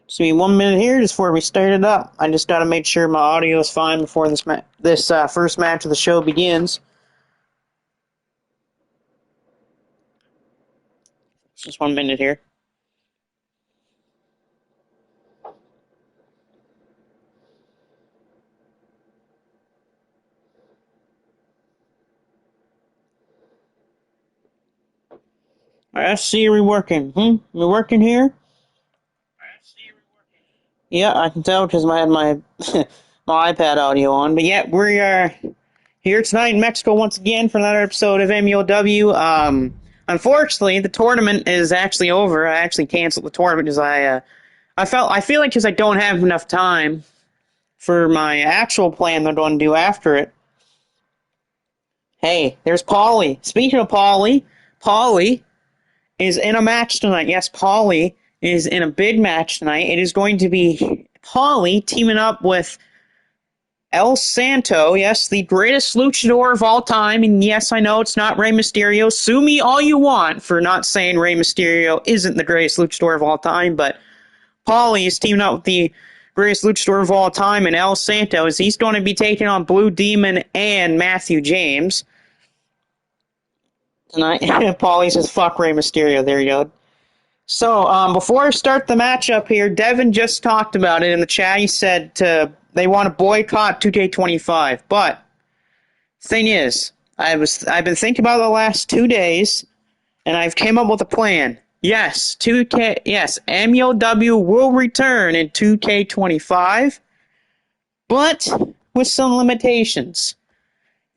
Just be 1 minute here just before we start it up. I just gotta make sure my audio is fine before this first match of the show begins. Just 1 minute here. I see we working. We working here? Yeah, I can tell because I had my my iPad audio on. But yeah, we are here tonight in Mexico once again for another episode of MUOW. Unfortunately, the tournament is actually over. I actually canceled the tournament because I feel like because I don't have enough time for my actual plan that I'm going to do after it. Hey, there's Paulie. Speaking of Paulie is in a match tonight. Yes, Paulie is in a big match tonight. It is going to be Paulie teaming up with El Santo, yes, the greatest luchador of all time. And yes, I know it's not Rey Mysterio. Sue me all you want for not saying Rey Mysterio isn't the greatest luchador of all time, but Paulie is teaming up with the greatest luchador of all time, and El Santo is he's going to be taking on Blue Demon and Matthew James tonight. Paulie says, fuck Rey Mysterio. There you go. So, before I start the matchup here, Devin just talked about it in the chat. He said they want to boycott 2K25. But, thing is, I've been thinking about it the last 2 days, and I've came up with a plan. Yes, MUOW will return in 2K25, but with some limitations.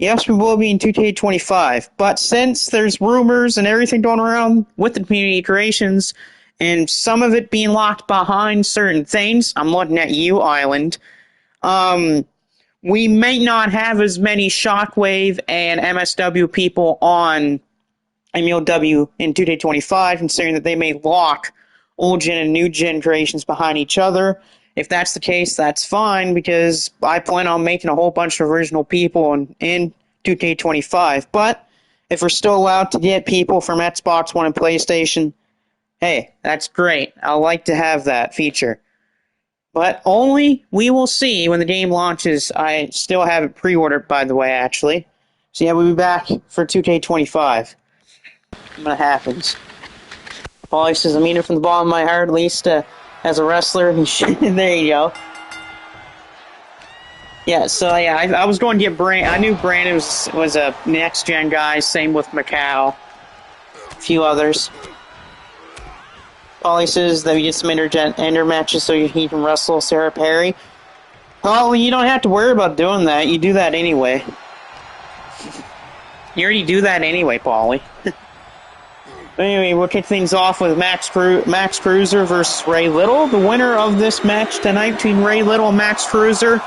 Yes, we will be in 2K25, but since there's rumors and everything going around with the community creations, and some of it being locked behind certain things, I'm looking at you, Island, we may not have as many Shockwave and MSW people on MUOW in 2K25, considering that they may lock old gen and new gen creations behind each other. If that's the case, that's fine, because I plan on making a whole bunch of original people in 2K25. But if we're still allowed to get people from Xbox One and PlayStation, hey, that's great. I'd like to have that feature. But only we will see when the game launches. I still have it pre-ordered, by the way, actually. So yeah, we'll be back for 2K25 when it happens. Paulie says, I mean it from the bottom of my heart, at least as a wrestler. There you go. Yeah, so yeah, I was going to get Brandon. I knew Brandon was a next-gen guy, same with Macau. A few others. Paulie says that we get some ender matches so he can wrestle Sarah Perry. Oh, you don't have to worry about doing that. You do that anyway. You already do that anyway, Paulie. Anyway, we'll kick things off with Max Cruiser versus Ray Little. The winner of this match tonight between Ray Little and Max Cruiser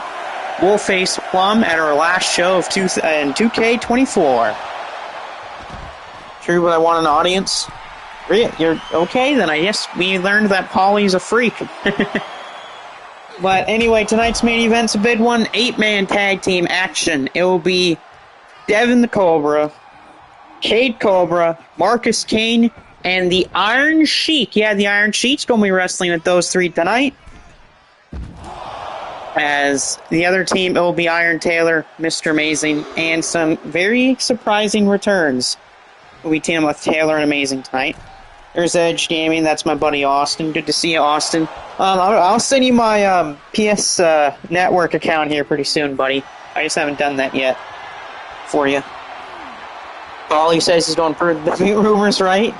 will face Plum at our last show of 2K24. True, but I want an audience. You're okay, then I guess we learned that Paulie's a freak. But anyway, tonight's main event's a big one. 8-man tag team action. It will be Devin the Cobra, Cade Cobra, Marcus Kane, and the Iron Sheik. Yeah, the Iron Sheik's going to be wrestling at those three tonight. As the other team, it will be Iron Taylor, Mr. Amazing, and some very surprising returns. We'll be teaming with Taylor and Amazing tonight. There's Edge Gaming. That's my buddy Austin. Good to see you, Austin. I'll send you my PS Network account here pretty soon, buddy. I just haven't done that yet for you. Paulie says he's going for the rumors, right?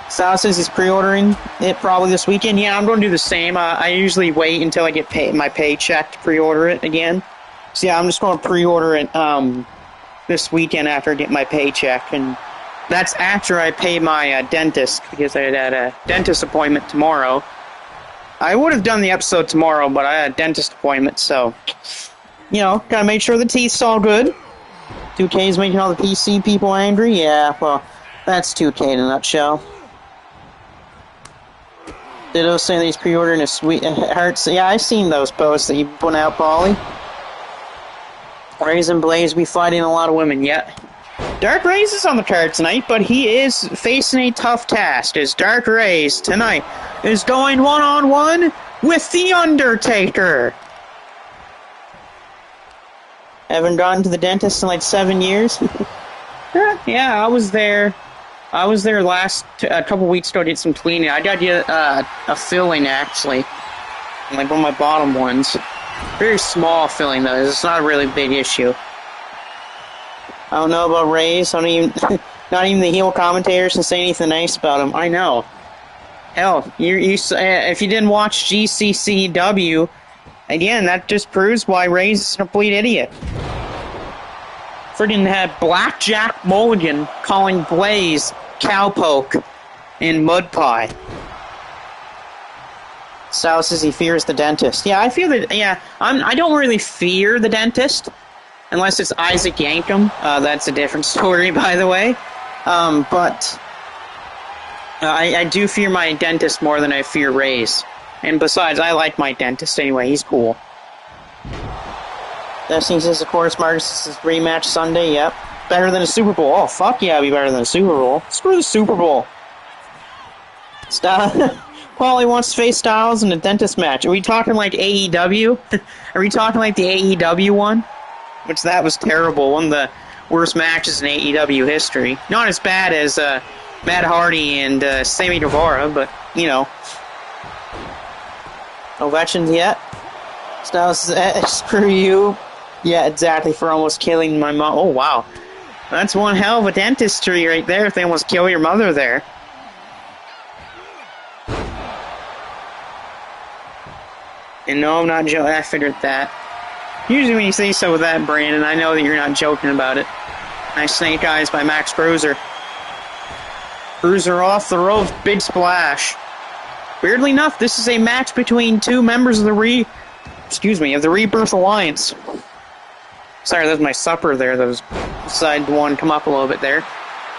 Sal says he's pre-ordering it probably this weekend. Yeah, I'm going to do the same. I usually wait until I get my paycheck to pre-order it again. So yeah, I'm just going to pre-order it this weekend after I get my paycheck, and that's after I pay my dentist, because I had a dentist appointment tomorrow. I would have done the episode tomorrow, but I had a dentist appointment, so, you know, gotta make sure the teeth's all good. 2K's making all the PC people angry? Yeah, well, that's 2K in a nutshell. Ditto saying that he's pre-ordering a sweet hearts. Yeah, I've seen those posts that you put out, Paulie. Raisin Blaze be fighting a lot of women yet. Dark Rays is on the card tonight, but he is facing a tough task, as Dark Rays tonight is going one-on-one with The Undertaker. Haven't gone to the dentist in like 7 years. Yeah, I was there. I was there a couple weeks ago to get some cleaning. I got a filling, actually. Like one of my bottom ones. Very small filling, though. It's not a really big issue. I don't know about Reyes. Not even the heel commentators can say anything nice about him. I know. Hell, if you didn't watch GCCW, again, that just proves why Reyes is a complete idiot. Friggin' had Blackjack Mulligan calling Blaze cowpoke and mud pie. Sal says he fears the dentist. Yeah, I feel that. Yeah, I don't really fear the dentist, unless it's Isaac Yankem. That's a different story, by the way. But I do fear my dentist more than I fear Reyes. And besides, I like my dentist anyway. He's cool. Destiny says, of course, Marcus is rematch Sunday. Yep. Better than a Super Bowl. Oh, fuck yeah, it'd be better than a Super Bowl. Screw the Super Bowl. Paulie wants to face Styles in a dentist match. Are we talking like AEW? Are we talking like the AEW one? Which that was terrible. One of the worst matches in AEW history. Not as bad as Matt Hardy and Sammy Guevara, but, you know. No veterans yet. Styles says, screw you. Yeah, exactly, for almost killing my mom. Oh, wow. That's one hell of a dentistry right there if they almost kill your mother there. And no, I'm not joking. I figured that. Usually when you say so with that, Brandon, I know that you're not joking about it. Nice snake eyes by Max Bruiser. Bruiser off the ropes, big splash. Weirdly enough, this is a match between two members of the Rebirth Alliance. Sorry, that was my supper there. That was decided one come up a little bit there.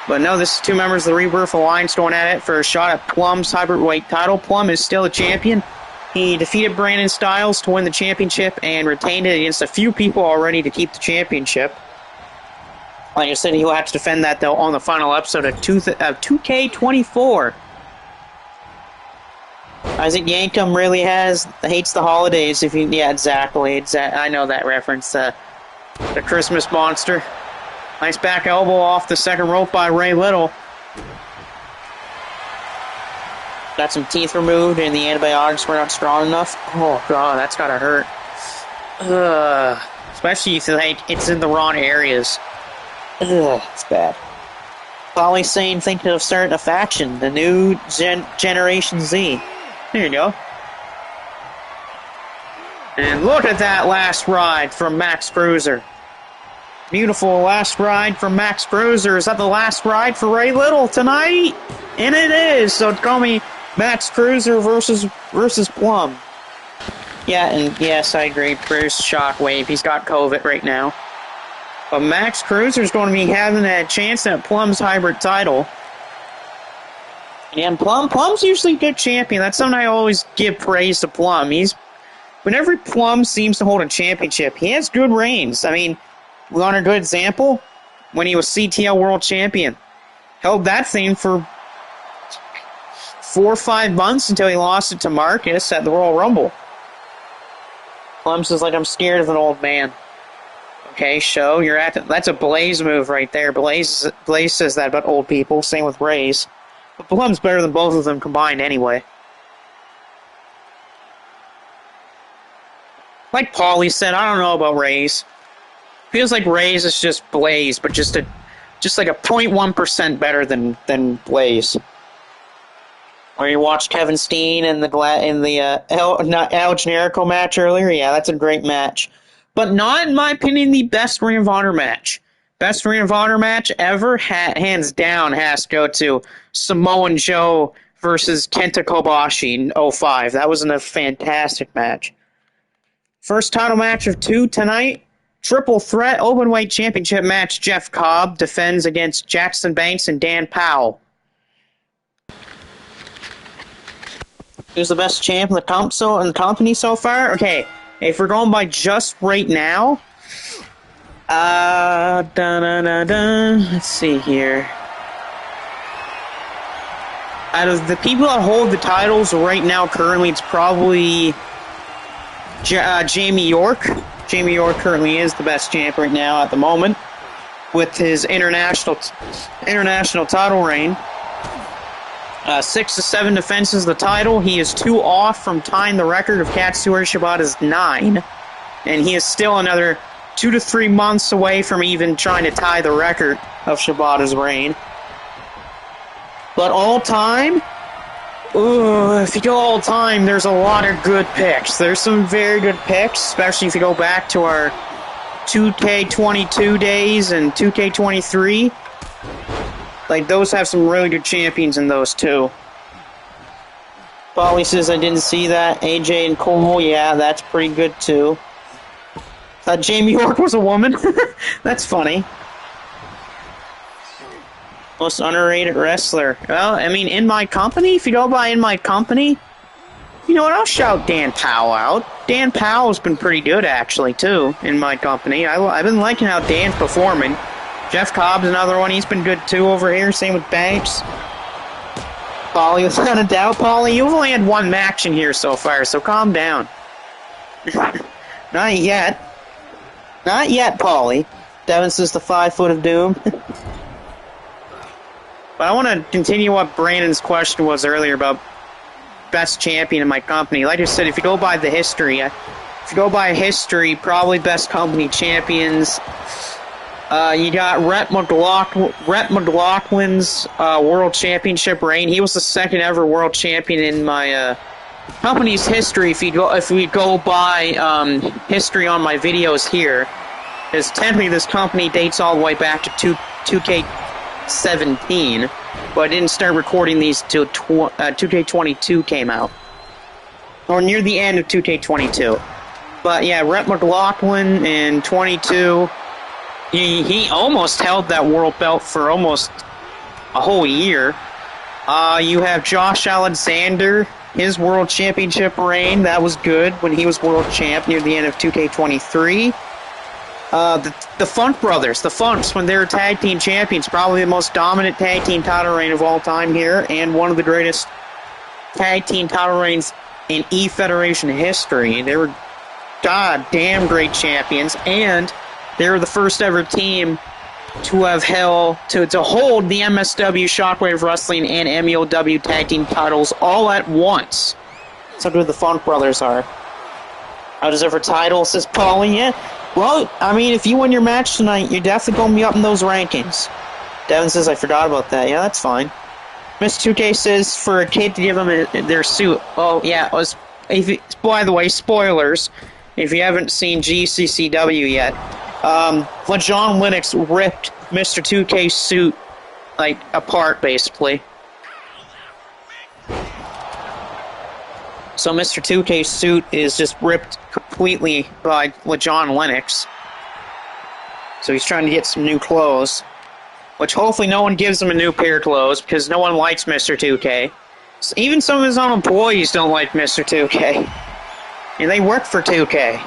But no, this is two members of the Rebirth Alliance going at it for a shot at Plum's Hyperweight title. Plum is still the champion. He defeated Brandon Styles to win the championship and retained it against a few people already to keep the championship. Like I said, he'll have to defend that, though, on the final episode of 2K24. Isaac Yankem really hates the holidays. Yeah, exactly. I know that reference. The Christmas monster. Nice back elbow off the second rope by Ray Little. Got some teeth removed and the antibiotics were not strong enough. Oh, God, that's gotta hurt. Especially if it's in the wrong areas. It's bad. Polly saying thinking of starting a faction, the new Generation Z. There you go. And look at that last ride from Max Bruiser. Beautiful last ride from Max Bruiser. Is that the last ride for Ray Little tonight? And it is. So it's going to be Max Bruiser versus Plum. Yeah, and yes, I agree. Bruce Shockwave. He's got COVID right now. But Max Bruiser is going to be having a chance at Plum's hybrid title. And Plum's usually a good champion. That's something I always give praise to Plum. Whenever Plum seems to hold a championship, he has good reigns. I mean, we want a good example when he was CTL World Champion. Held that thing for 4 or 5 months until he lost it to Marcus at the Royal Rumble. Plum says, like, I'm scared of an old man. Okay, show. That's a Blaze move right there. Blaze says that about old people. Same with Reyes. But Plum's better than both of them combined anyway. Like Paulie said, I don't know about Reyes. Feels like Reyes is just Blaze, but just like a 0.1% better than Blaze. Or you watched Kevin Steen in the El Generico match earlier. Yeah, that's a great match. But not, in my opinion, the best Ring of Honor match. Best Ring of Honor match ever, hands down, has to go to Samoan Joe versus Kenta Kobashi in 2005. That was a fantastic match. First title match of 2 tonight. Triple threat openweight championship match. Jeff Cobb defends against Jackson Banks and Dan Powell. Who's the best champ in the company so far? Okay, if we're going by just right now, let's see here. out of the people that hold the titles right now, currently, it's probably Jamie York. Jamie York currently is the best champ right now at the moment with his international title reign. 6 to 7 defenses of the title. He is 2 off from tying the record of Katsuyori Shibata's 9. And he is still another 2 to 3 months away from even trying to tie the record of Shibata's reign. But all time, if you go all time, there's a lot of good picks. There's some very good picks, especially if you go back to our 2K22 days and 2K23. Like, those have some really good champions in those too. Polly says, I didn't see that. AJ and Cole, yeah, that's pretty good too. Thought Jamie York was a woman. That's funny. Most underrated wrestler. Well, I mean, in my company, if you go by in my company, you know what, I'll shout Dan Powell out. Dan Powell's been pretty good, actually, too, in my company. I've been liking how Dan's performing. Jeff Cobb's another one. He's been good, too, over here. Same with Banks. Polly, without a doubt. Polly, you've only had 1 match in here so far, so calm down. Not yet. Not yet, Polly. Devin says the 5 foot of doom. But I want to continue what Brandon's question was earlier about best champion in my company. Like I said, if you go by the history, probably best company champions. You got Rhett McLaughlin's World Championship reign. He was the 2nd ever World Champion in my company's history. If we go by history on my videos here, because technically this company dates all the way back to 2K17, but I didn't start recording these till 2K22 came out, or near the end of 2K22. But yeah, Rhett McLaughlin in 22. He almost held that world belt for almost a whole year. You have Josh Alexander, his world championship reign. That was good when he was world champ near the end of 2K23. The Funk Brothers, the Funks, when they were tag team champions, probably the most dominant tag team title reign of all time here, and one of the greatest tag team title reigns in E-Federation history. They were goddamn great champions, and they were the first ever team to have hold the MSW, Shockwave Wrestling, and MEOW tag team titles all at once. So good the Funk Brothers are. I deserve a title, says Paulie. Yeah. Well, I mean, if you win your match tonight, you're definitely going to be up in those rankings. Devin says, I forgot about that. Yeah, that's fine. Miss 2K says for a kid to give them their suit. Oh, yeah. By the way, spoilers. If you haven't seen GCCW yet, LeJon Lennox ripped Mr. 2K's suit, like, apart, basically. So Mr. 2K's suit is just ripped completely by LeJon Lennox. So he's trying to get some new clothes, which hopefully no one gives him a new pair of clothes, because no one likes Mr. 2K. So even some of his own employees don't like Mr. 2K. And they work for 2K.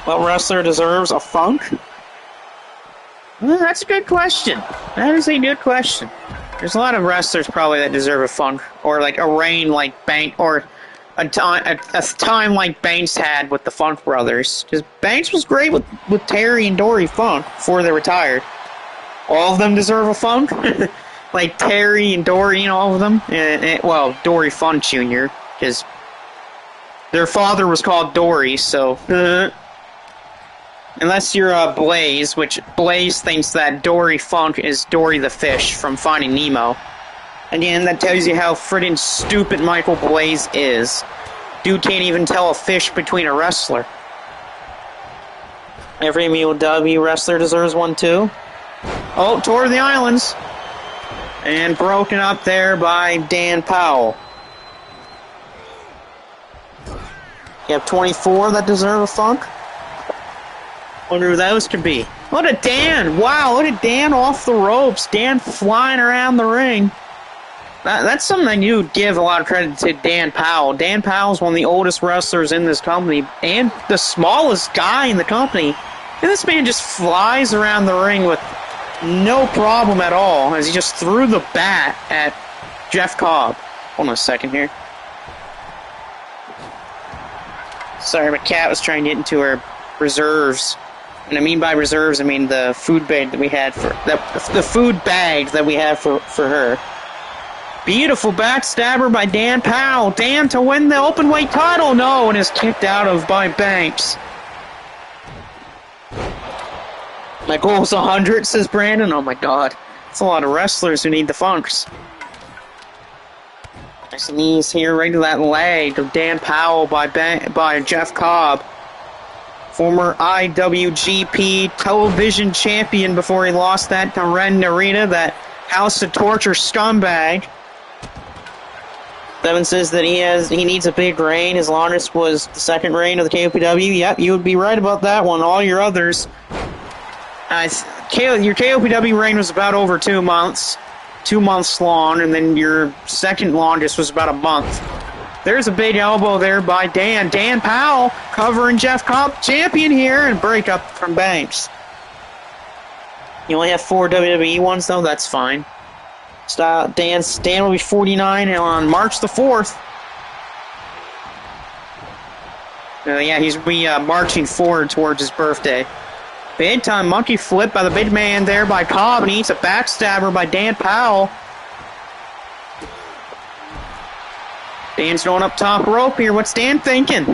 What wrestler deserves a Funk? Well, that's a good question. That is a good question. There's a lot of wrestlers probably that deserve a Funk, or like a reign like Banks, or a time like Banks had with the Funk Brothers. Because Banks was great with Terry and Dory Funk before they retired. All of them deserve a Funk. Like Terry and Dory, all of them. Well, Dory Funk Jr., because their father was called Dory, so... Unless you're Blaze, which Blaze thinks that Dory Funk is Dory the Fish from Finding Nemo. Again, that tells you how friggin' stupid Michael Blaze is. Dude can't even tell a fish between a wrestler. Every MEOW wrestler deserves one too. Oh, Tour of the Islands. And broken up there by Dan Powell. You have 24 that deserve a Funk? Wonder who those could be. Look at Dan! Wow, look at Dan off the ropes. Dan flying around the ring. That's something I knew would give a lot of credit to Dan Powell. Dan Powell's one of the oldest wrestlers in this company, and the smallest guy in the company. And this man just flies around the ring with no problem at all, as he just threw the bat at Jeff Cobb. Hold on a second here. Sorry, my cat was trying to get into her reserves. And I mean by reserves, I mean the food bag that we had for the food bag that we have for her. Beautiful backstabber by Dan Powell. Dan to win the open weight title. No, and is kicked out of by Banks. My goal is 100, says Brandon. Oh my God, that's a lot of wrestlers who need the funks. Nice knees here, right to that leg of Dan Powell by Jeff Cobb. Former IWGP television champion before he lost that to Ren Narita, that House of Torture scumbag. Devin says that he needs a big reign. His longest was the second reign of the KOPW. Yep, you would be right about that one. All your others. Your KOPW reign was about over 2 months. 2 months long, and then your second longest was about a month. There's a big elbow there by Dan. Dan Powell covering Jeff Cobb, champion here, and break up from Banks. You only have 4 WWE ones, though. That's fine. Dan will be 49 on March the 4th. Yeah, he's marching forward towards his birthday. Big time monkey flip by the big man there by Cobb, and he eats a backstabber by Dan Powell. Dan's going up top rope here. What's Dan thinking?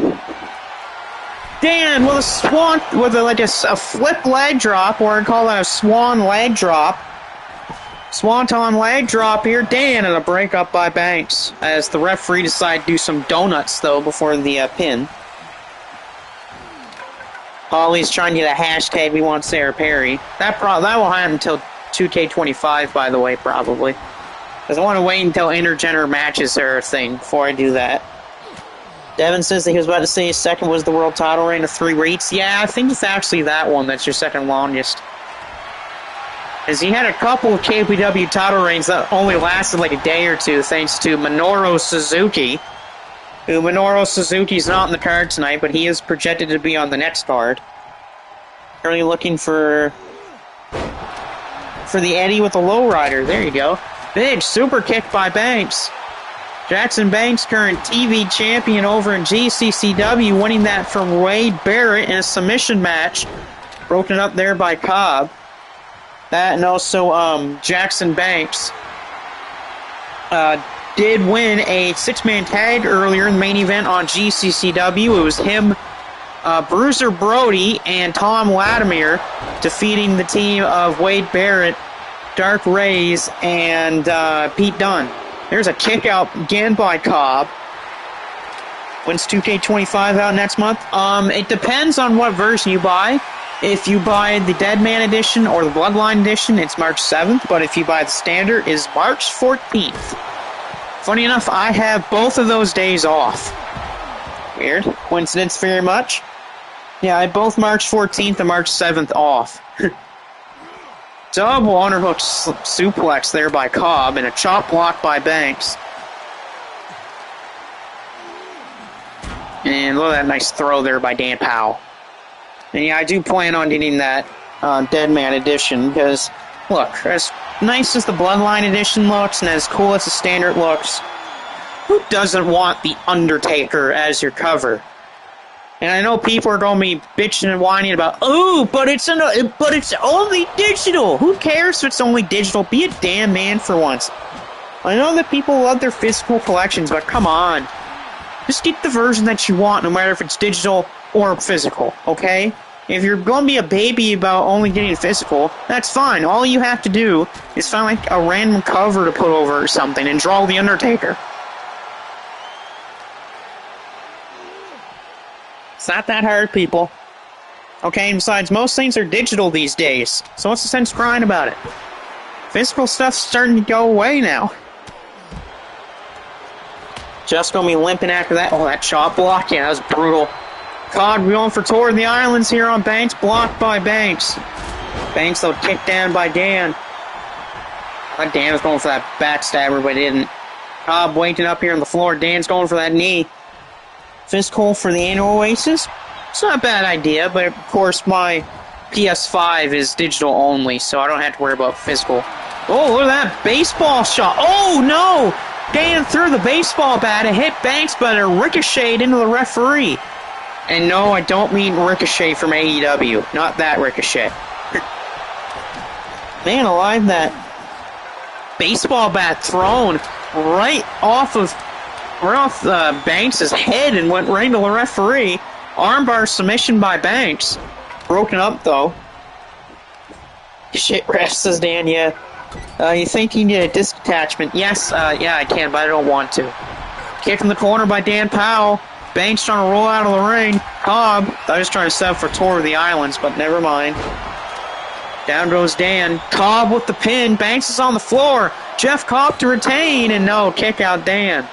Dan with a swan, with a flip leg drop, or I call that a swan leg drop. Swanton leg drop here. Dan and a break up by Banks as the referee decided to do some donuts though before the pin. Holly's trying to get a hashtag. We want Sarah Perry. That will happen until 2K25, by the way, probably. Because I want to wait until intergender matches are a thing before I do that. Devin says that he was about to say his second was the world title reign of 3 weeks. Yeah, I think it's actually that one that's your second longest. As he had a couple of KPW title reigns that only lasted like a day or two, thanks to Minoru Suzuki. Minoru Suzuki's not on the card tonight, but he is projected to be on the next card. Currently looking for the Eddie with the lowrider. There you go. Big super kick by Banks. Jackson Banks, current TV champion over in GCCW, winning that from Wade Barrett in a submission match. Broken up there by Cobb. That and also Jackson Banks did win a 6-man tag earlier in the main event on GCCW. It was him, Bruiser Brody, and Tom Latimer defeating the team of Wade Barrett, Dark Rays, and Pete Dunne. There's a kick out again by Cobb. When's 2K25 out next month? It depends on what version you buy. If you buy the Dead Man Edition or the Bloodline Edition, it's March 7th, but if you buy the Standard, it's March 14th. Funny enough, I have both of those days off. Weird. Coincidence very much. Yeah, I have both March 14th and March 7th off. Double underhook suplex there by Cobb and a chop block by Banks. And look at that nice throw there by Dan Powell. And yeah, I do plan on getting that Dead Man Edition because, look, as nice as the Bloodline Edition looks and as cool as the Standard looks, who doesn't want The Undertaker as your cover? And I know people are going to be bitching and whining about, oh, but it's only digital. Who cares if it's only digital? Be a damn man for once. I know that people love their physical collections, but come on. Just get the version that you want, no matter if it's digital or physical, okay? If you're going to be a baby about only getting physical, that's fine. All you have to do is find like a random cover to put over or something and draw The Undertaker. It's not that hard, people. Okay, and besides, most things are digital these days, so what's the sense crying about it? Physical stuff's starting to go away now. Just gonna be limping after that. Oh, that chop block, yeah, that was brutal. Cobb going for Tour of the Islands here on Banks, blocked by Banks. Banks, though, kicked down by Dan. Dan was going for that backstabber, but didn't. Cobb waking up here on the floor. Dan's going for that knee. Physical for the annual Oasis. It's not a bad idea, but of course my PS5 is digital only, so I don't have to worry about physical. Oh, look at that baseball shot. Oh, no! Dan threw the baseball bat and hit Banks, but it ricocheted into the referee. And no, I don't mean Ricochet from AEW. Not that Ricochet. Man alive, that baseball bat thrown right off Banks' head and went right into the referee. Armbar submission by Banks. Broken up, though. Shit, ref, says Dan, yeah. You think you need a disc attachment? Yes, yeah, I can, but I don't want to. Kick in the corner by Dan Powell. Banks trying to roll out of the ring. Cobb, I was trying to set up for Tour of the Islands, but never mind. Down goes Dan. Cobb with the pin. Banks is on the floor. Jeff Cobb to retain, and no, kick out Dan.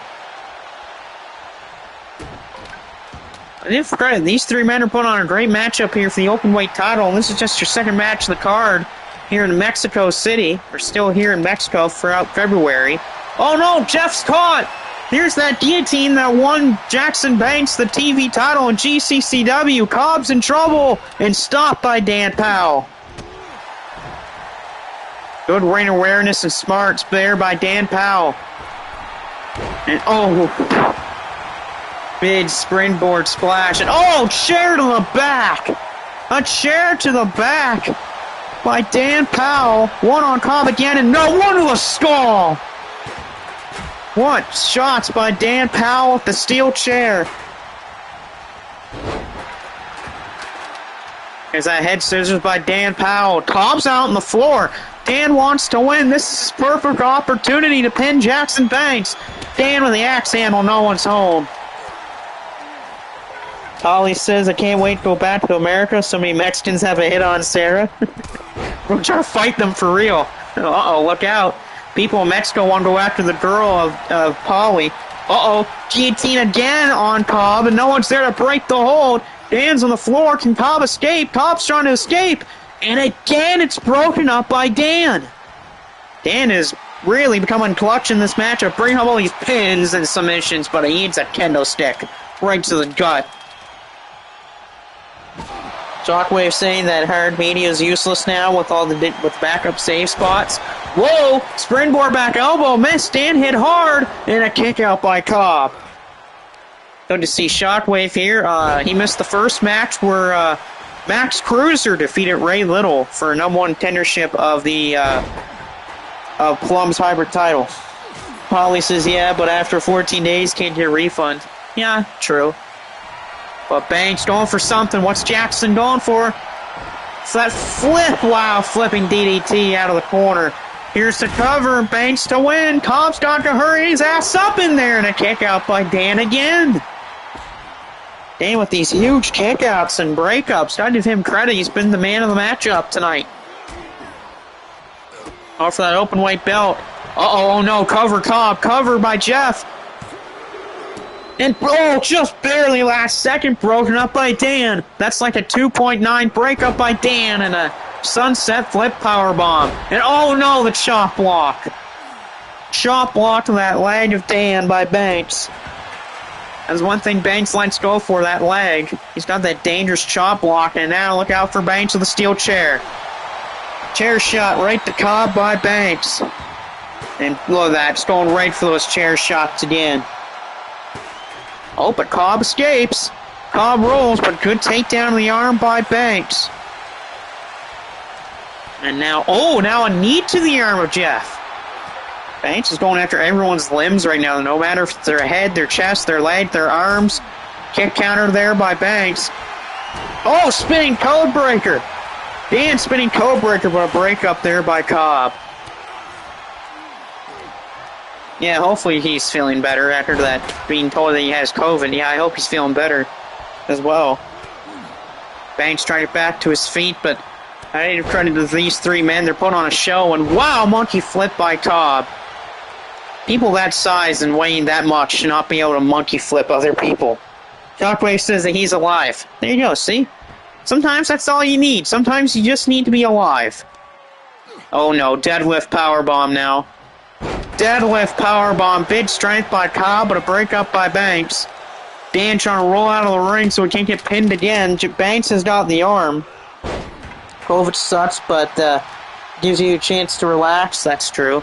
I did forget, these three men are putting on a great matchup here for the openweight title, and this is just your second match of the card here in Mexico City. We're still here in Mexico throughout February. Oh no, Jeff's caught! Here's that guillotine that won Jackson Banks the TV title in GCCW. Cobb's in trouble, and stopped by Dan Powell. Good ring awareness and smarts there by Dan Powell. And oh, big springboard splash. And oh, chair to the back. A chair to the back by Dan Powell. One on Cobb again, and no, one to the skull. What shots by Dan Powell with the steel chair. There's that head scissors by Dan Powell. Cobb's out on the floor. Dan wants to win. This is his perfect opportunity to pin Jackson Banks. Dan with the axe handle, no one's home. Holly says, I can't wait to go back to America. So many Mexicans have a hit on Sarah. We're trying to fight them for real. Uh-oh, look out. People in Mexico want to go after the girl of Polly. Uh-oh, guillotine again on Cobb, and no one's there to break the hold. Dan's on the floor. Can Cobb escape? Cobb's trying to escape. And again, it's broken up by Dan. Dan is really becoming clutch in this matchup, bringing up all these pins and submissions, but he needs a kendo stick right to the gut. Shockwave saying that hard media is useless now with all the backup save spots. Whoa! Springboard back elbow missed. Dan hit hard, and a kick out by Cobb. Good to see Shockwave here. He missed the first match where Max Cruiser defeated Ray Little for number one contendership of the of Plum's hybrid title. Polly says, yeah, but after 14 days can't get a refund. Yeah, true. But Banks going for something. What's Jackson going for? It's that flip. Wow, flipping DDT out of the corner. Here's the cover. Banks to win. Cobb's got to hurry his ass up in there. And a kick out by Dan again. Dan with these huge kickouts and breakups. Gotta give him credit. He's been the man of the matchup tonight. Off for that open weight belt. Uh-oh, oh no, cover Cobb. Cover by Jeff. And, oh, just barely last second broken up by Dan. That's like a 2.9 breakup by Dan and a sunset flip powerbomb. And, oh no, the chop block. Chop block to that leg of Dan by Banks. That's one thing Banks likes to go for, that leg. He's got that dangerous chop block, and now look out for Banks with a steel chair. Chair shot right to Cobb by Banks. And look at that, just going right for those chair shots again. Oh, but Cobb escapes. Cobb rolls, but good takedown of the arm by Banks. And now, oh, now a knee to the arm of Jeff. Banks is going after everyone's limbs right now, no matter if it's their head, their chest, their leg, their arms. Kick counter there by Banks. Oh, spinning code breaker. Dan spinning code breaker, but a break up there by Cobb. Yeah, hopefully he's feeling better after that, being told that he has COVID. Yeah, I hope he's feeling better as well. Banks trying to get back to his feet, but I need to credit to these three men. They're putting on a show, and wow, monkey flip by Cobb. People that size and weighing that much should not be able to monkey flip other people. Shockwave says that he's alive. There you go, see? Sometimes that's all you need. Sometimes you just need to be alive. Oh no, deadlift powerbomb now. Deadlift powerbomb, big strength by Cobb, but a breakup by Banks. Dan trying to roll out of the ring so he can't get pinned again. Banks has got the arm. COVID sucks, but gives you a chance to relax. That's true.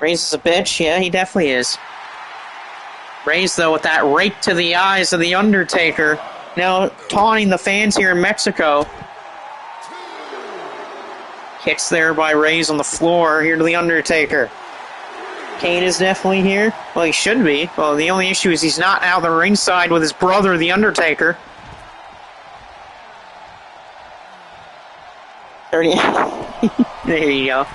Rey's is a bitch. Yeah, he definitely is. Rey's, though, with that rake to the eyes of The Undertaker. Now taunting the fans here in Mexico. Hits there by Rey's on the floor here to The Undertaker. Kane is definitely here. Well, he should be. Well, the only issue is he's not out the ringside with his brother, The Undertaker. 30. There you go.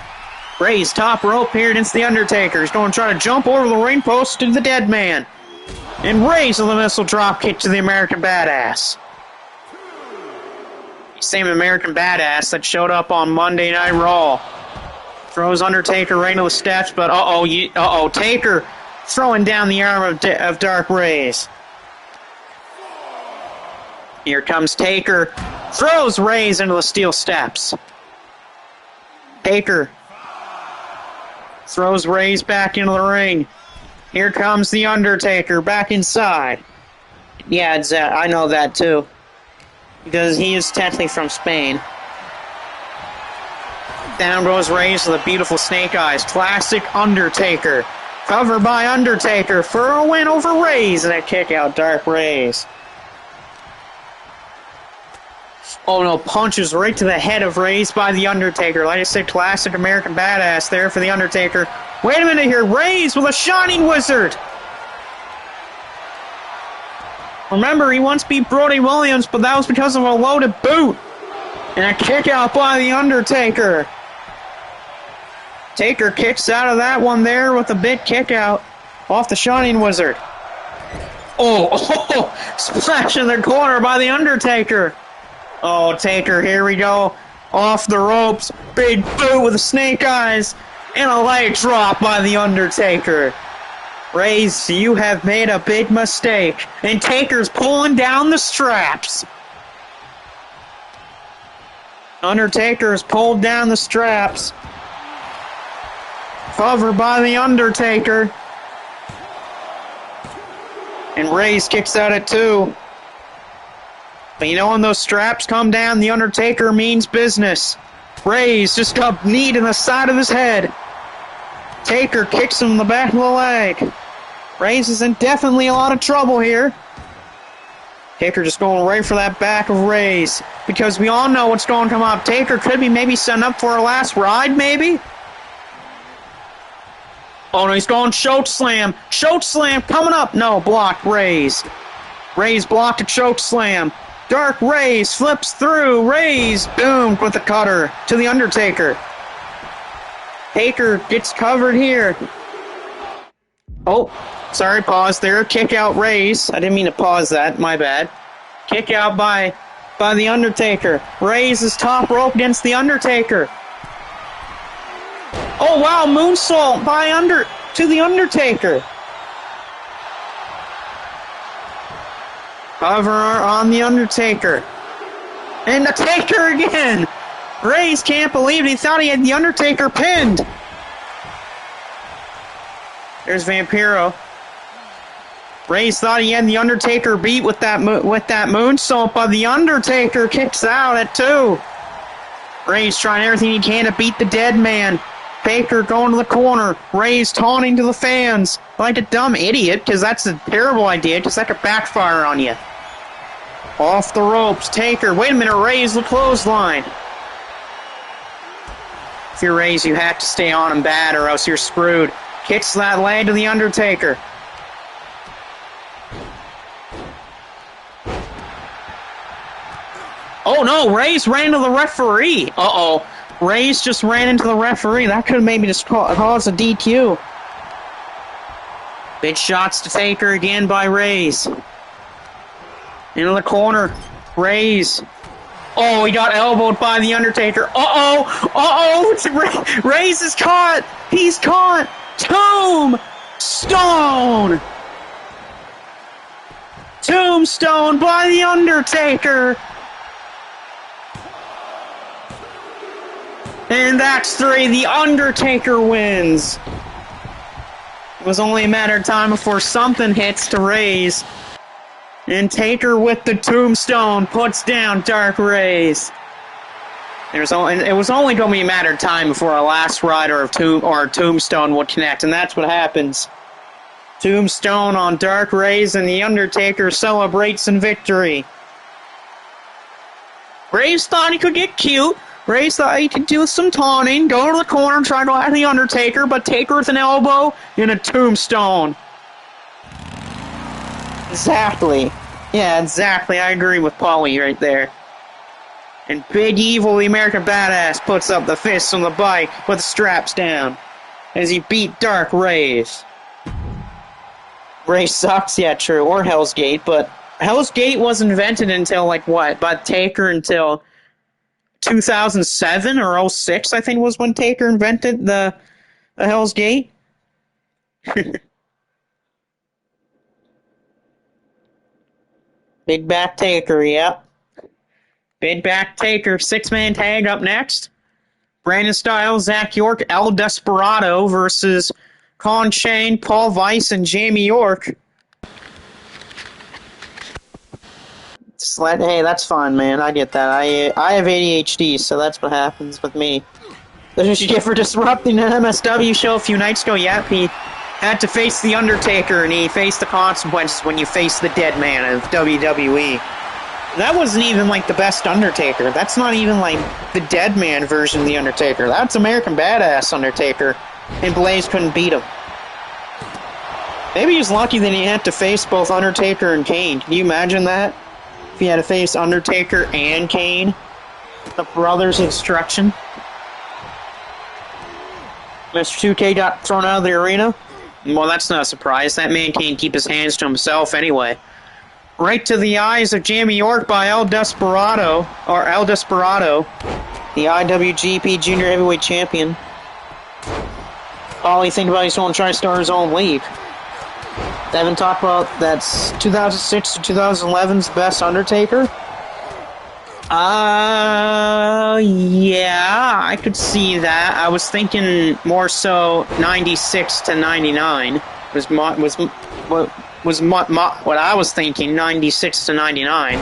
Rey's top rope here against The Undertaker. He's going to try to jump over the ring post to the dead man. And Rey's with a missile drop kick to the American Badass. Same American Badass that showed up on Monday Night Raw. Throws Undertaker right into the steps, but Taker throwing down the arm of Dark Rey's. Here comes Taker. Throws Rey's into the steel steps. Taker throws Rey's back into the ring. Here comes The Undertaker back inside. Yeah, I know that too. Because he is technically from Spain. Down goes Rey's with the beautiful snake eyes. Classic Undertaker. Cover by Undertaker for a win over Rey's. And a kick out Dark Rey's. Oh no, punches right to the head of Rey's by The Undertaker. Like I said, classic American Badass there for The Undertaker. Wait a minute here, Rey's with a Shining Wizard. Remember, he once beat Brody Williams, but that was because of a loaded boot. And a kick out by The Undertaker. Taker kicks out of that one there with a big kick out off the Shining Wizard. Splash in the corner by The Undertaker. Oh, Taker, here we go. Off the ropes. Big boot with the snake eyes. And a leg drop by The Undertaker. Rey's, you have made a big mistake. And Taker's pulling down the straps. Undertaker's pulled down the straps. Covered by The Undertaker. And Rey's kicks out at 2. But you know, when those straps come down, The Undertaker means business. Rey's just got knee in the side of his head. Taker kicks him in the back of the leg. Rey's is in definitely a lot of trouble here. Taker just going right for that back of Rey's. Because we all know what's going to come up. Taker could be maybe setting up for a last ride, maybe? Oh no, he's going choke slam. Choke slam coming up. No, blocked Rey's. Rey's blocked a choke slam. Dark Rey's flips through. Rey's boomed with the cutter to The Undertaker. Taker gets covered here. Oh, sorry, pause there. Kick out Rey's. I didn't mean to pause that. My bad. Kick out by The Undertaker. Rey's is top rope against The Undertaker. Oh wow, moonsault to The Undertaker. Cover on The Undertaker. And the Taker again. Rey's can't believe it. He thought he had The Undertaker pinned. There's Vampiro. Rey's thought he had The Undertaker beat with that moonsault, but The Undertaker kicks out at 2. Rey's trying everything he can to beat the dead man. Taker going to the corner. Rey's taunting to the fans like a dumb idiot, because that's a terrible idea, because that could backfire on you. Off the ropes, Taker. Wait a minute, Rey's the clothesline. If you're Rey's, you have to stay on him bad, or else you're screwed. Kicks that leg to The Undertaker. Oh no, Rey's ran to the referee. Uh-oh. Rey's just ran into the referee. That could have maybe just caused a DQ. Big shots to Taker again by Rey's. Into the corner. Rey's. Oh, he got elbowed by The Undertaker. Rey's is caught. He's caught. Tombstone by The Undertaker. And that's 3. The Undertaker wins. It was only a matter of time before something hits to Rey's. And Taker with the Tombstone puts down Dark Rey's. It was only going to be a matter of time before our last rider of Tombstone would connect, and that's what happens. Tombstone on Dark Rays, and The Undertaker celebrates in victory. Rays thought he could get cute. Rays thought he could do some taunting, go to the corner, try to go at The Undertaker, but Taker with an elbow and a tombstone. Exactly. Yeah, exactly. I agree with Paulie right there. And Big Evil, the American Badass, puts up the fists on the bike with the straps down as he beat Dark Rays. Ray sucks, yeah, true, or Hell's Gate, but Hell's Gate was invented until, like, what? By Taker until 2007 or 06, I think, was when Taker invented the Hell's Gate. Big Back Taker, yeah. Big Back Taker, 6-man tag up next. Brandon Styles, Zach York, El Desperado versus Con Chain, Paul Weiss, and Jamie York. Hey, that's fine, man. I get that. I have ADHD, so that's what happens with me. Did you get for disrupting an MSW show a few nights ago? Yep, he had to face The Undertaker, and he faced the consequences when you face the dead man of WWE. That wasn't even, like, the best Undertaker. That's not even, like, the dead man version of The Undertaker. That's American Badass Undertaker, and Blaze couldn't beat him. Maybe he's lucky that he had to face both Undertaker and Kane. Can you imagine that? If he had to face Undertaker and Kane? The Brothers of Destruction. Mr. 2K got thrown out of the arena. Well, that's not a surprise. That man can't keep his hands to himself anyway. Right to the eyes of Jamie York by El Desperado, the IWGP Junior Heavyweight Champion. All he thinks about is going to try to start his own league. Devin talked about that's 2006 to 2011's best Undertaker. Yeah, I could see that. I was thinking more so 96 to 99 was what I was thinking. 96 to 99.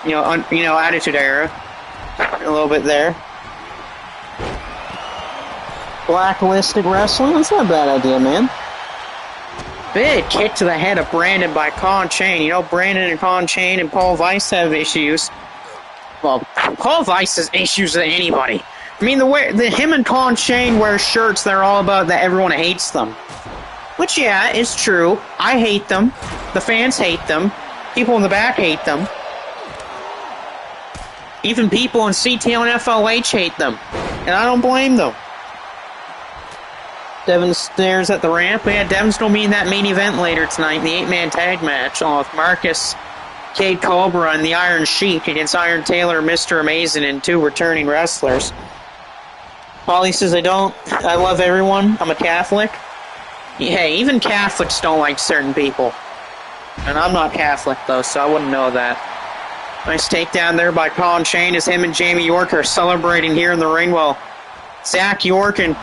You know, Attitude Era, a little bit there. Blacklisted Wrestling. That's not a bad idea, man. Big kick to the head of Brandon by Con Chain. You know, Brandon and Con Chain and Paul Weiss have issues. Well, Paul Weiss has issues with anybody. I mean, him and Con Chain wear shirts that are all about that everyone hates them. Which, yeah, is true. I hate them. The fans hate them. People in the back hate them. Even people in CTL and FLH hate them. And I don't blame them. Devin stares at the ramp. Yeah, Devin's going to be in that main event later tonight in the 8-man tag match along with Marcus, Cade Cobra, and the Iron Sheik against Iron Taylor, Mr. Amazing, and 2 returning wrestlers. Paulie says, I love everyone. I'm a Catholic. Yeah, even Catholics don't like certain people. And I'm not Catholic, though, so I wouldn't know that. Nice takedown there by Con Chain as him and Jamie York are celebrating here in the ring while Zach York and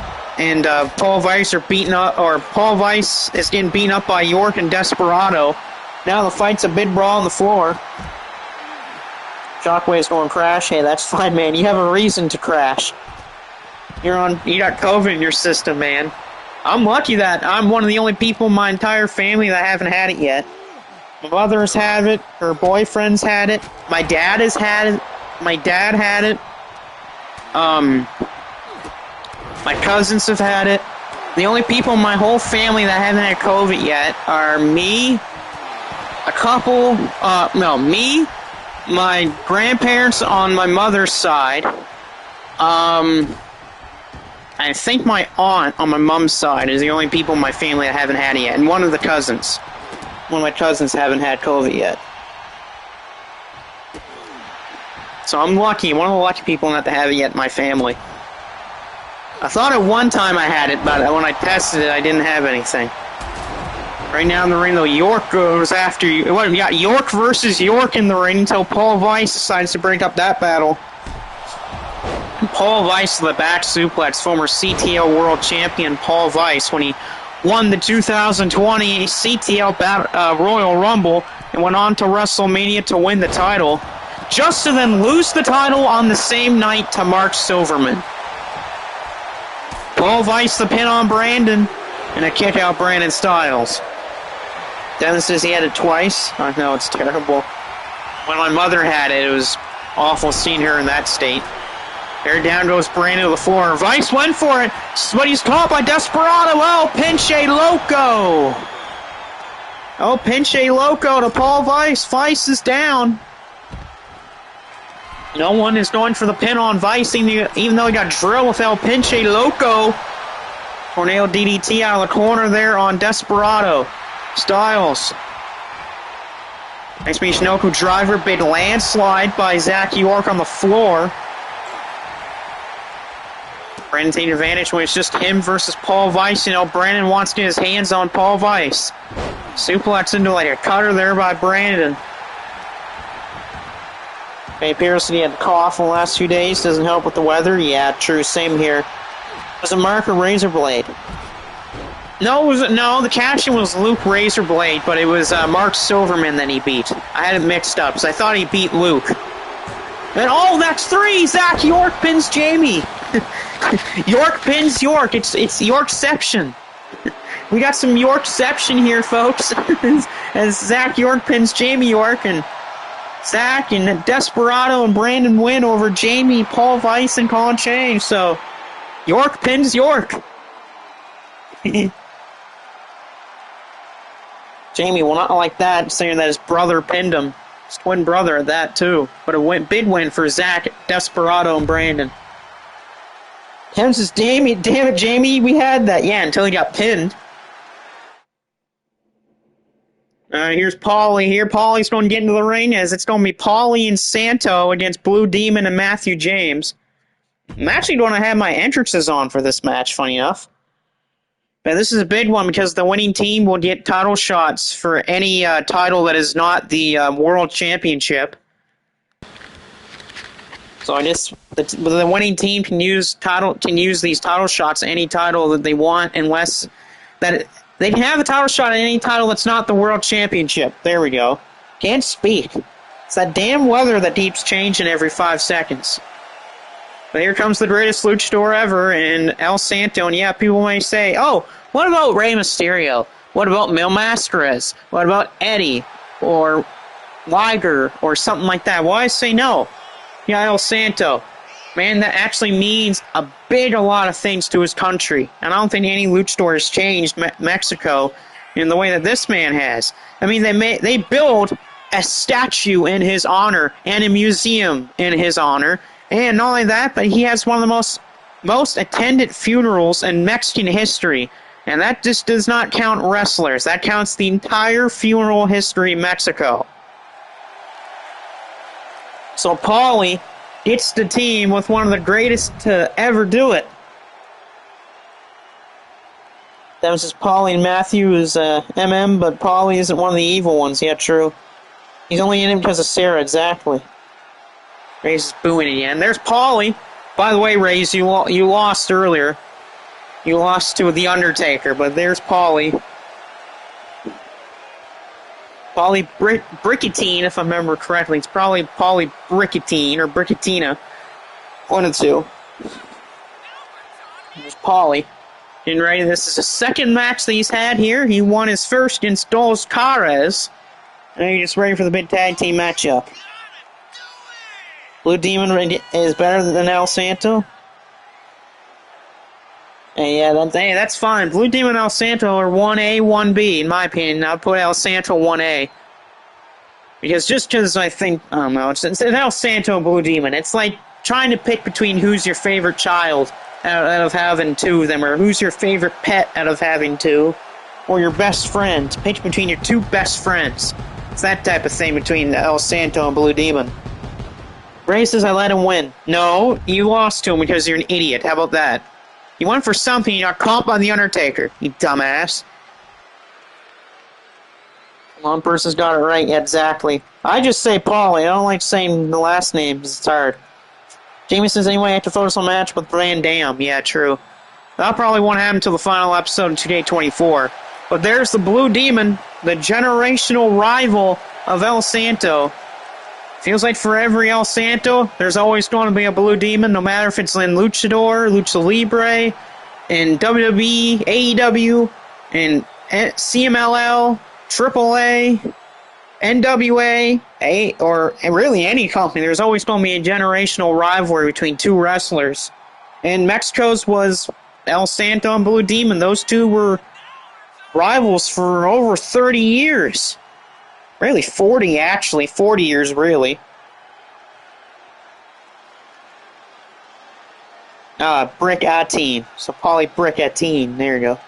Paul Weiss are beaten up, or Paul Weiss is getting beaten up by York and Desperado. Now the fight's a big brawl on the floor. Shockwave's going to crash. Hey, that's fine, man. You have a reason to crash. You got COVID in your system, man. I'm lucky that I'm one of the only people in my entire family that haven't had it yet. My mother's had it. Her boyfriend's had it. My dad has had it. My dad had it. My cousins have had it. The only people in my whole family that haven't had COVID yet are me, me, my grandparents on my mother's side, I think my aunt on my mom's side is the only people in my family that haven't had it yet, and one of my cousins haven't had COVID yet. So I'm lucky, one of the lucky people not to have it yet in my family. I thought at one time I had it, but when I tested it, I didn't have anything. Right now in the ring, though, York goes after you. Well, we got York versus York in the ring until Paul Weiss decides to break up that battle. And Paul Weiss to the back suplex, former CTL World Champion Paul Weiss, when he won the 2020 CTL Royal Rumble and went on to WrestleMania to win the title. just to then lose the title on the same night to Mark Silverman. Paul Weiss the pin on Brandon, and a kick out Brandon Styles. Devin says he had it twice. I know, it's terrible. When my mother had it, it was awful seeing her in that state. There down goes Brandon to the floor. Weiss went for it, but he's caught by Desperado. Oh, Pinche Loco. Oh, Pinche Loco to Paul Weiss. Weiss is down. No one is going for the pin on Weiss, even though he got drilled with El Pinche Loco. Tornado DDT out of the corner there on Desperado. Styles. Nice Michinoku driver, big landslide by Zach York on the floor. Brandon taking advantage when it's just him versus Paul Weiss. You know, Brandon wants to get his hands on Paul Weiss. Suplex into like a cutter there by Brandon. Hey, Pearson, he had a cough in the last 2 days. Doesn't help with the weather. Yeah, true. Same here. Was it Mark or Razorblade? No, the caption was Luke Razorblade, but it was Mark Silverman that he beat. I had it mixed up, because I thought he beat Luke. And oh, that's 3! Zach York pins Jamie. York pins York. It's Yorkception. We got some Yorkception here, folks. As Zach York pins Jamie York, and Zach and Desperado and Brandon win over Jamie, Paul Weiss, and Colin Chang. So, York pins York. Jamie will not like that, saying that his brother pinned him. His twin brother at that, too. But a big win for Zach, Desperado, and Brandon. Tim says, damn it, Jamie, we had that. Yeah, until he got pinned. Here's Paulie here. Paulie's going to get into the ring, as it's going to be Paulie and Santo against Blue Demon and Matthew James. I'm actually going to have my entrances on for this match, funny enough. But this is a big one because the winning team will get title shots for any title that is not the World Championship. So I guess the winning team can use these title shots, any title that they want, unless that they can have the title shot at any title that's not the World Championship. There we go. Can't speak. It's that damn weather that keeps changing every 5 seconds. But here comes the greatest luchador ever in El Santo, and yeah, people may say, oh, what about Rey Mysterio? What about Mil Mascaras? What about Eddie? Or Liger? Or something like that? Well, I say no. Yeah, El Santo. Man, that actually means a lot of things to his country. And I don't think any luchador has changed Mexico in the way that this man has. I mean, they build a statue in his honor and a museum in his honor. And not only that, but he has one of the most attended funerals in Mexican history. And that just does not count wrestlers. That counts the entire funeral history of Mexico. So Paulie gets the team with one of the greatest to ever do it. That was just Paulie and Matthew is MM, but Paulie isn't one of the evil ones. Yeah, true. He's only in him because of Sarah, exactly. Ray's is booing again. There's Paulie. By the way, Rays, you lost earlier. You lost to The Undertaker, but there's Paulie. Paulie Brickatine, if I remember correctly. It's probably Paulie Brickatine or Brickatina. One of the two. There's Paulie. Getting ready. This is the second match that he's had here. He won his first against Dos Caras. And he's just ready for the big tag team matchup. Blue Demon is better than El Santo. And yeah, that's fine. Blue Demon and El Santo are 1A, 1B, in my opinion. I'll put El Santo 1A. Because I think, I don't know, it's El Santo and Blue Demon. It's like trying to pick between who's your favorite child out of having two of them, or who's your favorite pet out of having two, or your best friend. Pick between your two best friends. It's that type of thing between El Santo and Blue Demon. Ray says I let him win. No, you lost to him because you're an idiot. How about that? You won for something, you got caught by The Undertaker, you dumbass. One person's got it right, yeah, exactly. I just say Paulie. I don't like saying the last name because it's hard. Jamie says, anyway, I have to focus on match with Van Dam. Yeah, true. That probably won't happen until the final episode in 2K24. But there's the Blue Demon, the generational rival of El Santo, Feels like for every El Santo, there's always going to be a Blue Demon, no matter if it's in Luchador, Lucha Libre, in WWE, AEW, in CMLL, AAA, NWA, or really any company. There's always going to be a generational rivalry between two wrestlers. And Mexico's was El Santo and Blue Demon. Those two were rivals for over 30 years. Really, 40 actually. 40 years, really. Brick Atine. So, Polly Brick Atine. There you go.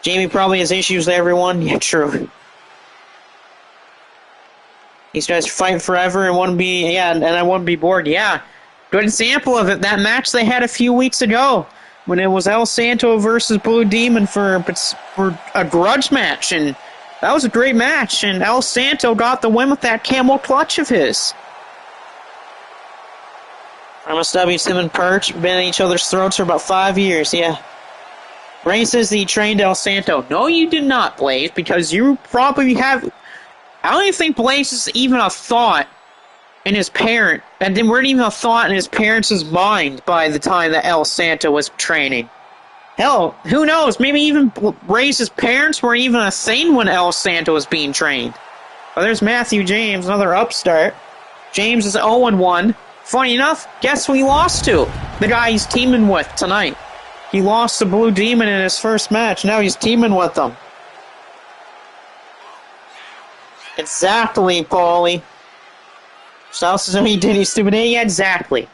Jamie probably has issues with everyone. Yeah, true. These guys fight forever and want to be, yeah, and I want to be bored. Yeah. Good example of it, that match they had a few weeks ago when it was El Santo versus Blue Demon for a grudge match, and that was a great match, and El Santo got the win with that camel clutch of his. MSW, Tim and Perch been at each other's throats for about 5 years, yeah. Ray says he trained El Santo. No, you did not, Blaze, because you probably have... I don't even think Blaze is even a thought in his parent, and then weren't even a thought in his parents' mind by the time that El Santo was training. Hell, who knows? Maybe even Ray's parents weren't even a thing when El Santo was being trained. Well, there's Matthew James, another upstart. James is 0-1. Funny enough, guess who he lost to? The guy he's teaming with tonight. He lost to Blue Demon in his first match. Now he's teaming with them. Exactly, Paulie. South says he did, he's stupid. Yeah, exactly.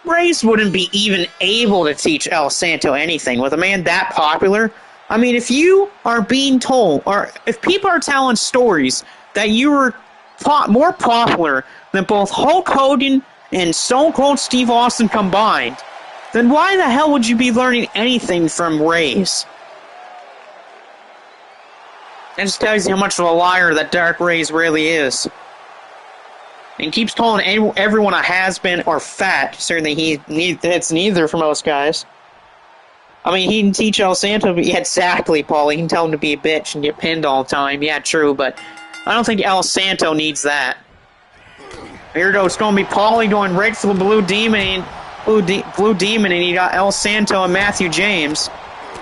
Race wouldn't be even able to teach El Santo anything with a man that popular. I mean, if you are being told, or if people are telling stories that you were more popular than both Hulk Hogan and Stone Cold Steve Austin combined, then why the hell would you be learning anything from Rays? That just tells you how much of a liar that Dark Rays really is. And keeps calling everyone a has-been or fat. Certainly it's neither for most guys. I mean, he can teach El Santo, yeah, exactly, Paul. He can tell him to be a bitch and get pinned all the time. Yeah, true, but I don't think El Santo needs that. Here goes, it's going to be Paulie going right for the Blue Demon, and you got El Santo and Matthew James.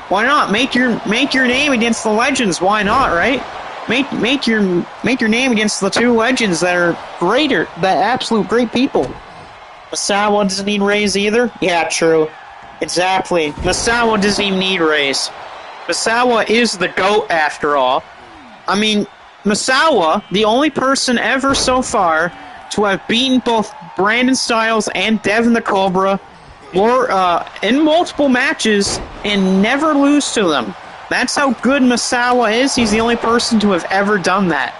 Why not? Make your name against the legends. Why not, right? Make your name against the two legends that are greater, that absolute great people. Masawa doesn't need Rays either? Yeah, true. Exactly. Masawa doesn't even need Rays. Masawa is the GOAT after all. I mean, Masawa, the only person ever so far to have beaten both Brandon Styles and Devin the Cobra in multiple matches and never lose to them. That's how good Masawa is. He's the only person to have ever done that.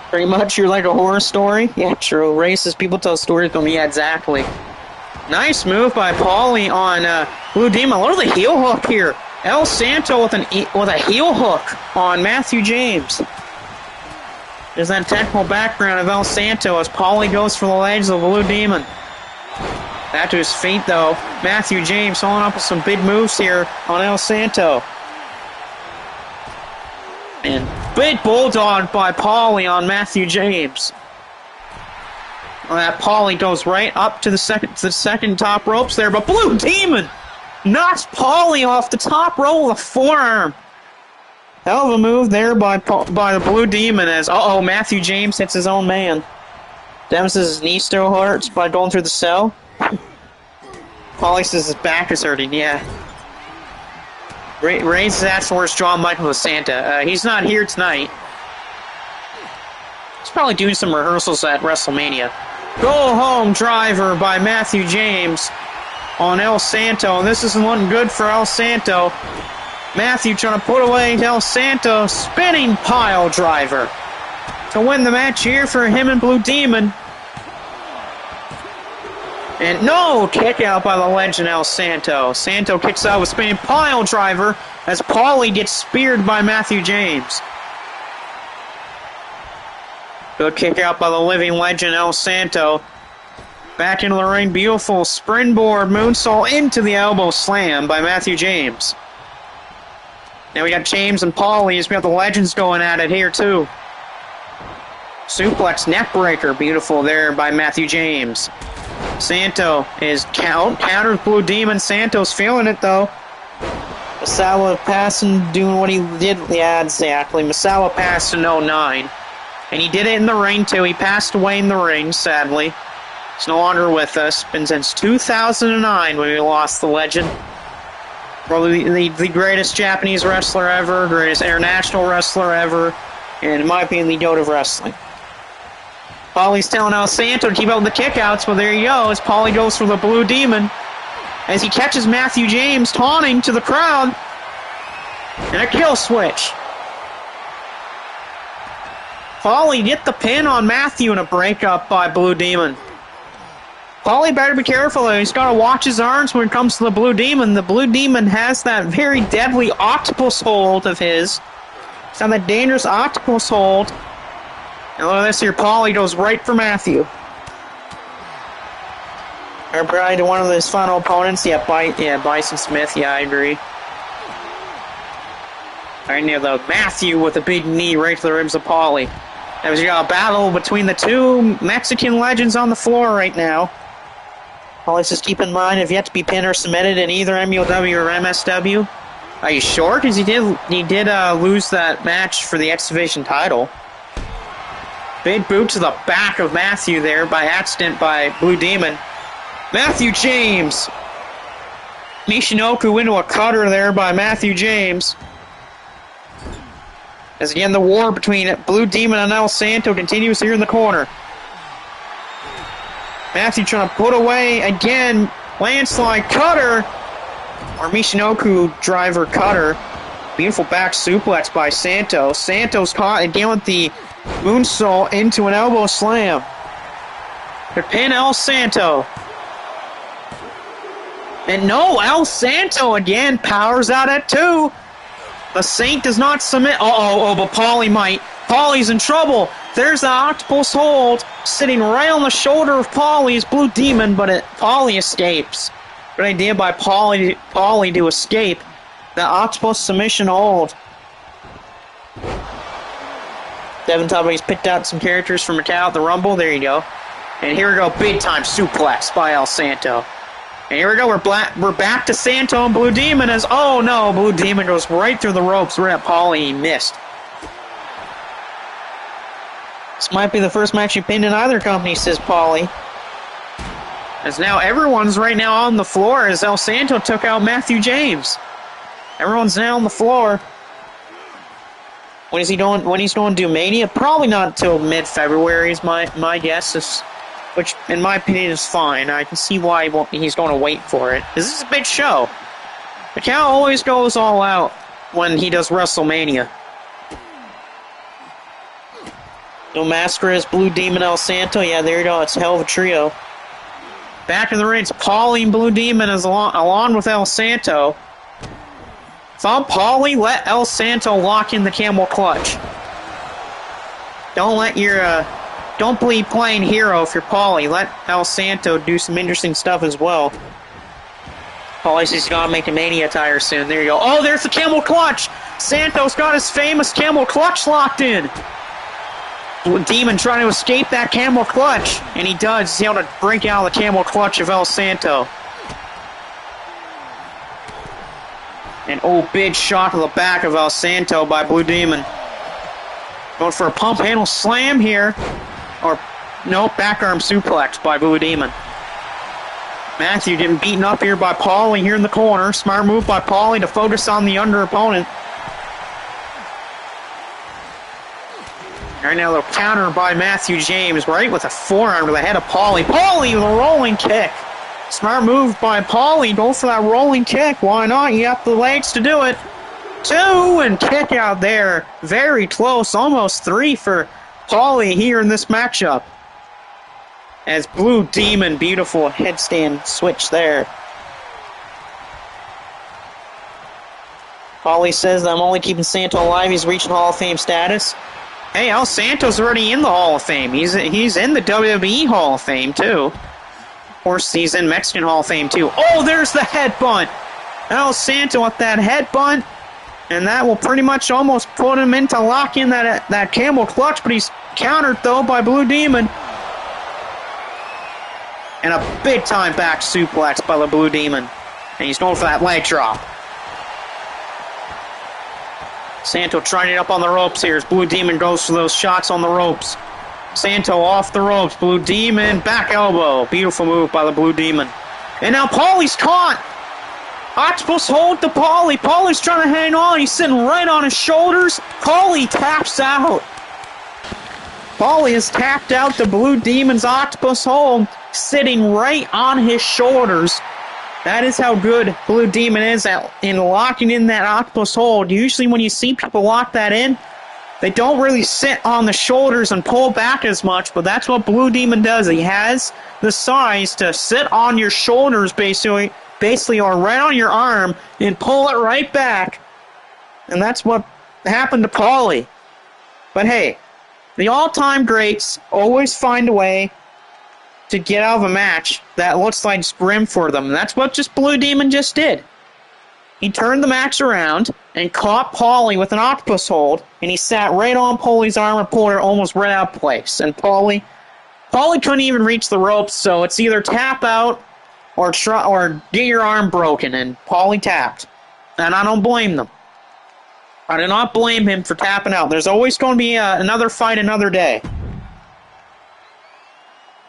Pretty much, you're like a horror story? Yeah, true. Racist people tell stories, but yeah, exactly. Nice move by Paulie on Blue Demon. Look at the heel hook here. El Santo with a heel hook on Matthew James. There's that technical background of El Santo as Paulie goes for the legs of the Blue Demon. Back to his feet, though. Matthew James following up with some big moves here on El Santo. And big bulldog by Paulie on Matthew James. Well, that Paulie goes right up to the second top ropes there, but Blue Demon knocks Paulie off the top rope with a forearm. Hell of a move there by the Blue Demon as, Matthew James hits his own man. Devin says his knee still hurts by going through the cell. Paulie says his back is hurting, yeah. Ray says that's where's John Michael Santa. He's not here tonight. He's probably doing some rehearsals at WrestleMania. Go home driver by Matthew James on El Santo. And this isn't looking good for El Santo. Matthew trying to put away El Santo. Spinning pile driver to win the match here for him and Blue Demon. And no kick out by the legend El Santo. Santo kicks out with spinning pile driver as Paulie gets speared by Matthew James. Good kick out by the living legend El Santo. Back into the ring, beautiful springboard moonsault into the elbow slam by Matthew James. Now we got James and Paulie as we got the legends going at it here too. Suplex neck breaker. Beautiful there by Matthew James. Santo is counters Blue Demon. Santo's feeling it though. Misawa passing, doing what he did. Yeah, exactly. Misawa passed in 09. And he did it in the ring too. He passed away in the ring, sadly. He's no longer with us. Been since 2009 when we lost the legend. Probably the greatest Japanese wrestler ever, greatest international wrestler ever, and in my opinion, the goat of wrestling. Paulie's telling El Santo to keep up with the kickouts, but there you go, as Paulie goes for the Blue Demon. As he catches Matthew James taunting to the crowd. And a kill switch. Paulie get the pin on Matthew and a breakup by Blue Demon. Paulie better be careful though. He's got to watch his arms when it comes to the Blue Demon. The Blue Demon has that very deadly octopus hold of his. He's on that dangerous octopus hold. And look at this here. Paulie goes right for Matthew. Or probably to one of his final opponents. Yeah, Bison Smith. Yeah, I agree. Right near the Matthew with a big knee right to the ribs of Paulie. There's a battle between the two Mexican legends on the floor right now. Paulie says, keep in mind, have yet to be pinned or submitted in either MUW or MSW. Are you sure? Because he did lose that match for the X Division title. Big boot to the back of Matthew there by accident by Blue Demon. Matthew James. Michinoku into a cutter there by Matthew James. As again, the war between Blue Demon and El Santo continues here in the corner. Matthew trying to put away again. Landslide cutter. Or Michinoku driver cutter. Beautiful back suplex by Santo. Santo's caught again with the moonsault into an elbow slam. To pin El Santo. And no, El Santo again powers out at 2. The Saint does not submit. But Paulie might. Paulie's in trouble. There's the octopus hold sitting right on the shoulder of Paulie's Blue Demon, but Paulie escapes. Good idea by Paulie to escape the octopus submission hold. Devin Tubby's picked out some characters from Macau at the Rumble. There you go. And here we go, big time suplex by El Santo. And here we go, we're back to Santo and Blue Demon as, oh no, Blue Demon goes right through the ropes right at Paulie. He missed. This might be the first match you pinned in either company, says Paulie. As now everyone's right now on the floor as El Santo took out Matthew James. Everyone's now on the floor. When he's going to do Mania? Probably not until mid-February is my guess. Which, in my opinion, is fine. I can see why he's going to wait for it. This is a big show. Macau always goes all out when he does WrestleMania. No Mascaras, Blue Demon, El Santo. Yeah, there you go. It's a hell of a trio. Back in the ring, it's Paulie and Blue Demon along with El Santo. Thumb Paulie, let El Santo lock in the camel clutch. Don't be playing hero if you're Paulie. Let El Santo do some interesting stuff as well. Paulie says he's gonna make a Mania attire soon. There you go. Oh, there's the camel clutch! Santo's got his famous camel clutch locked in. Demon trying to escape that camel clutch. And he does. He's able to break out of the camel clutch of El Santo. And big shot to the back of El Santo by Blue Demon. Going for a pump handle slam here. Or, no, back arm suplex by Blue Demon. Matthew getting beaten up here by Paulie here in the corner. Smart move by Paulie to focus on the under opponent. Right now, a little counter by Matthew James, right with a forearm to the head of Paulie. Paulie with a rolling kick. Smart move by Paulie. Go for that rolling kick. Why not? You got the legs to do it. 2 and kick out there. Very close. Almost 3 for Paulie here in this matchup. As Blue Demon, beautiful headstand switch there. Paulie says, I'm only keeping Santo alive. He's reaching Hall of Fame status. Hey, El Santo's already in the Hall of Fame. He's in the WWE Hall of Fame, too. Of course, he's in Mexican Hall of Fame, too. Oh, there's the headbutt. El Santo with that headbutt. And that will pretty much almost put him into lock in that camel clutch, but he's countered, though, by Blue Demon. And a big-time back suplex by the Blue Demon. And he's going for that leg drop. Santo trying it up on the ropes here as Blue Demon goes for those shots on the ropes. Santo off the ropes. Blue Demon, back elbow. Beautiful move by the Blue Demon. And now Paulie's caught. Octopus hold to Paulie. Paulie's trying to hang on. He's sitting right on his shoulders. Paulie taps out. Paulie has tapped out the Blue Demon's octopus hold, sitting right on his shoulders. That is how good Blue Demon is in locking in that octopus hold. Usually when you see people lock that in, they don't really sit on the shoulders and pull back as much, but that's what Blue Demon does. He has the size to sit on your shoulders, basically, or right on your arm, and pull it right back. And that's what happened to Paulie. But hey, the all-time greats always find a way to get out of a match that looks like it's grim for them. And that's what just Blue Demon just did. He turned the match around and caught Paulie with an octopus hold, and he sat right on Paulie's arm and pulled her almost right out of place. And Paulie couldn't even reach the ropes, so it's either tap out or get your arm broken, and Paulie tapped. And I don't blame them. I do not blame him for tapping out. There's always going to be another fight another day.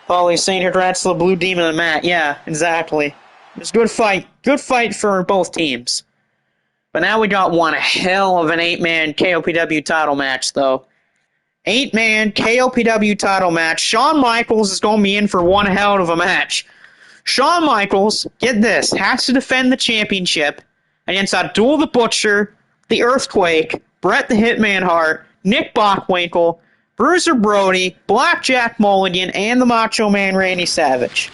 Paulie's saying congrats to the Blue Demon and Matt. Yeah, exactly. It's a good fight. Good fight for both teams. But now we got one hell of an 8-man KOPW title match, though. 8-man KOPW title match. Shawn Michaels is going to be in for one hell of a match. Shawn Michaels, get this, has to defend the championship against Abdul the Butcher, the Earthquake, Bret the Hitman Hart, Nick Bockwinkel, Bruiser Brody, Blackjack Mulligan, and the Macho Man Randy Savage.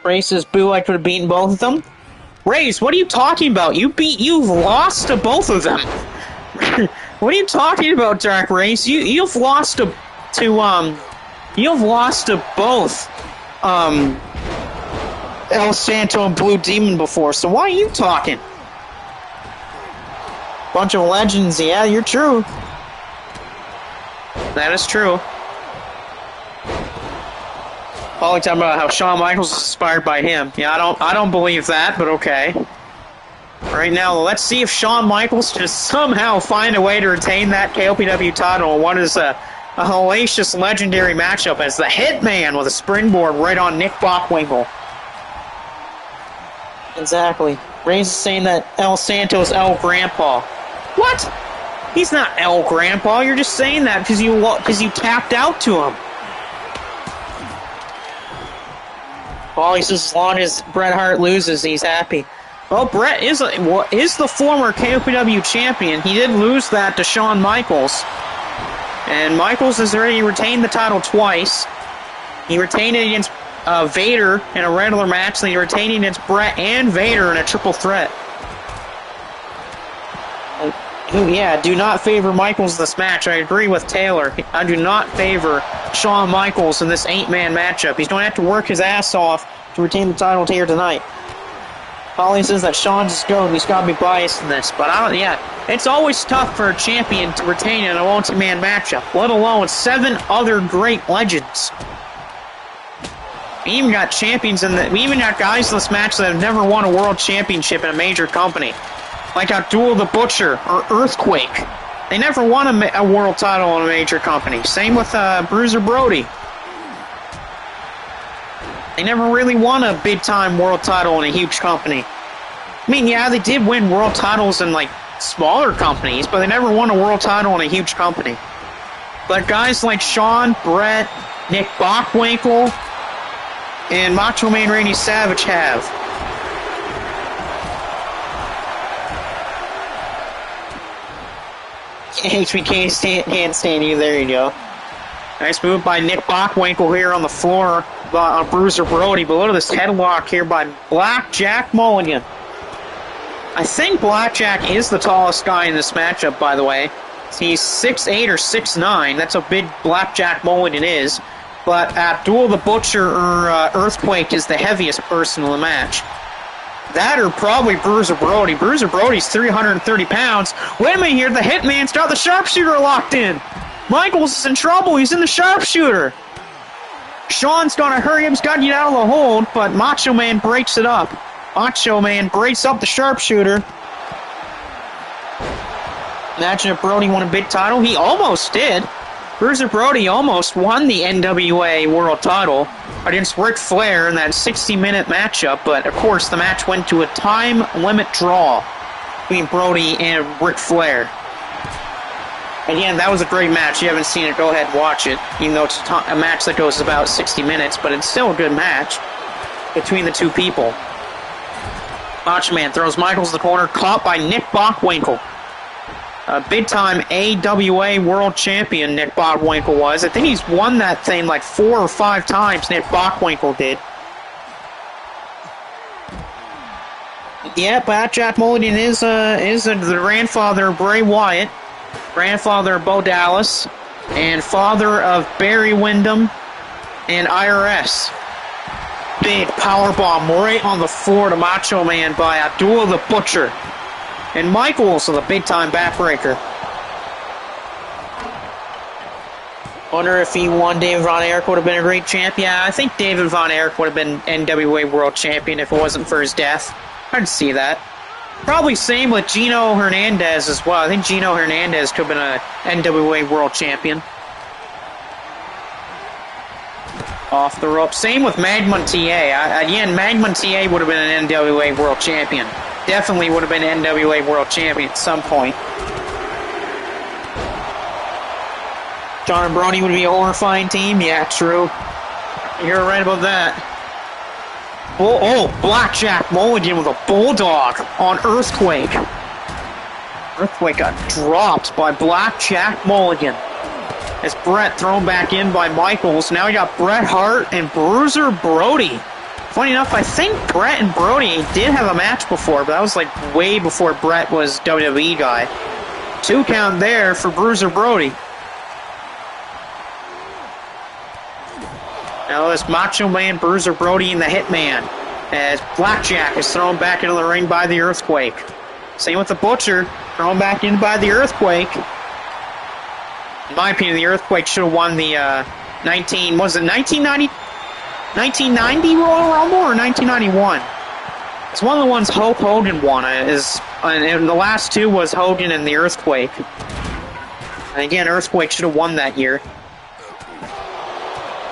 Ray says Bootleg could have beaten both of them. Race, what are you talking about? You've lost to both of them. What are you talking about, Dark Race? You've lost to both El Santo and Blue Demon before, so why are you talking? Bunch of legends, yeah, you're true. That is true. Paulie talking about how Shawn Michaels is inspired by him. Yeah, I don't believe that, but okay. Right now, let's see if Shawn Michaels can somehow find a way to retain that KOPW title. What is a hellacious, legendary matchup as the Hitman with a springboard right on Nick Bockwinkel. Exactly. Reigns is saying that El Santo's El Grandpa. What? He's not El Grandpa. You're just saying that because you tapped out to him. Paulie says as long as Bret Hart loses, he's happy. Well, Bret is the former KOPW champion. He did lose that to Shawn Michaels. And Michaels has already retained the title twice. He retained it against Vader in a regular match, and he retained it against Bret and Vader in a triple threat. Yeah, do not favor Michaels in this match. I agree with Taylor. I do not favor Shawn Michaels in this 8-man matchup. He's going to have to work his ass off to retain the title here tonight. Paulie says that Shawn's his goat. He's got to be biased in this. But it's always tough for a champion to retain in a multi-man matchup, let alone 7 other great legends. We even got guys in this match that have never won a world championship in a major company. Like Abdul the Butcher or Earthquake. They never won a world title in a major company. Same with Bruiser Brody. They never really won a big-time world title in a huge company. I mean, yeah, they did win world titles in, smaller companies, but they never won a world title in a huge company. But guys like Shawn, Bret, Nick Bockwinkel, and Macho Man Randy Savage have. HBK can't stand you. There you go. Nice move by Nick Bockwinkel here on the floor on Bruiser Brody. But look at this headlock here by Blackjack Mulligan. I think Blackjack is the tallest guy in this matchup, by the way. He's 6'8 or 6'9. That's how big Blackjack Mulligan is. But Abdul the Butcher or Earthquake is the heaviest person in the match. That or probably Bruiser Brody. Bruiser Brody's 330 pounds. Wait a minute here. The Hitman's got the sharpshooter locked in. Michaels is in trouble. He's in the sharpshooter. Sean's got to hurry up. He's got to get out of the hold, but Macho Man breaks it up. Macho Man breaks up the sharpshooter. Imagine if Brody won a big title. He almost did. Bruiser Brody almost won the NWA World title against Ric Flair in that 60-minute matchup, but of course the match went to a time limit draw between Brody and Ric Flair. Again, that was a great match. If you haven't seen it, go ahead and watch it, even though it's a match that goes about 60 minutes, but it's still a good match between the two people. Macho Man throws Michaels in the corner, caught by Nick Bockwinkel. A big-time AWA World Champion, Nick Bockwinkel was. I think he's won that thing like 4 or 5 times, Nick Bockwinkel did. Yeah, but Jack Mulligan is the grandfather of Bray Wyatt, grandfather of Bo Dallas, and father of Barry Windham and IRS. Big powerbomb right on the floor to Macho Man by Abdullah the Butcher. And Michaels with a big-time backbreaker. Wonder if he won, David Von Erich would have been a great champ. Yeah, I think David Von Erich would have been NWA World Champion if it wasn't for his death. I'd see that. Probably same with Gino Hernandez as well. I think Gino Hernandez could have been an NWA World Champion. Off the rope. Same with Magman TA. Again, Magman TA would have been an NWA World Champion. Definitely would have been NWA World Champion at some point. John and Brody would be a horrifying team? Yeah, true. You're right about that. Blackjack Mulligan with a bulldog on Earthquake. Earthquake got dropped by Blackjack Mulligan. As Bret thrown back in by Michaels. Now we got Bret Hart and Bruiser Brody. Funny enough, I think Bret and Brody did have a match before, but that was like way before Bret was WWE guy. 2 count there for Bruiser Brody. Now it's Macho Man, Bruiser Brody, and the Hitman. As Blackjack is thrown back into the ring by the Earthquake. Same with the Butcher, thrown back in by the Earthquake. In my opinion, the Earthquake should have won the 1990 Royal Rumble or 1991? It's one of the ones Hulk Hogan won. And the last 2 was Hogan and the Earthquake. And again, Earthquake should have won that year.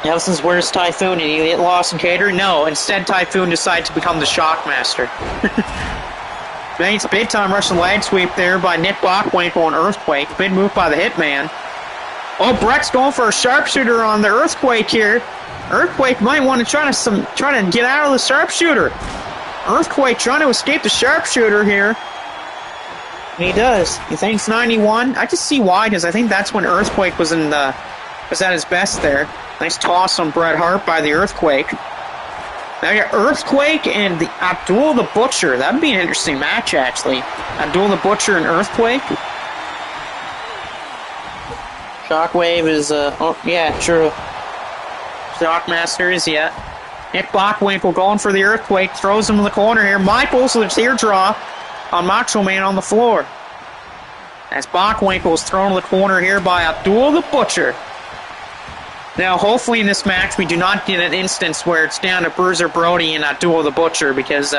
Nelson's where's Typhoon? Did he get lost in catering? No, instead Typhoon decided to become the Shockmaster. Nice big-time Russian leg sweep there by Nick Bockwinkel on Earthquake. Big move by the Hitman. Oh, Bret's going for a sharpshooter on the Earthquake here. Earthquake might want to try to get out of the sharpshooter. Earthquake trying to escape the sharpshooter here. And he does. He thinks 91. I can see why, because I think that's when Earthquake was at his best there. Nice toss on Bret Hart by the Earthquake. Now you got Earthquake and the Abdul the Butcher. That would be an interesting match, actually. Abdul the Butcher and Earthquake. Shockwave is, oh, yeah, true. Shockmasters, yeah. Nick Bockwinkel going for the Earthquake, throws him in the corner here. Michaels with a teardrop on Macho Man on the floor. As Bockwinkel is thrown in the corner here by Abdul the Butcher. Now, hopefully in this match we do not get an instance where it's down to Bruiser Brody and Abdul the Butcher, because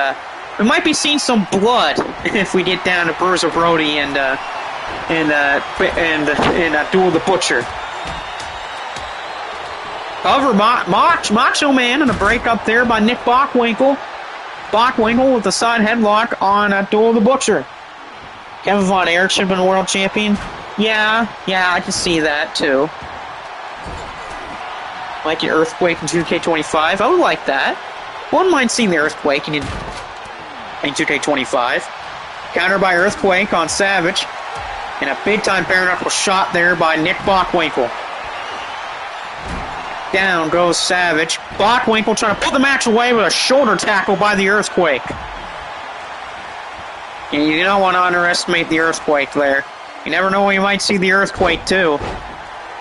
we might be seeing some blood if we get down to Bruiser Brody and Abdul the Butcher. However, Macho Man and a break up there by Nick Bockwinkel. Bockwinkel with the side headlock on Abdul the Butcher. Kevin Von Erich should have been world champion. Yeah, I can see that too. Like an Earthquake in 2K25. I would like that. Wouldn't mind seeing the Earthquake in 2K25. Counter by Earthquake on Savage. And a big-time bare knuckle shot there by Nick Bockwinkel. Down goes Savage. Bockwinkel trying to put the match away with a shoulder tackle by the Earthquake. And you don't want to underestimate the Earthquake there. You never know when you might see the Earthquake, too.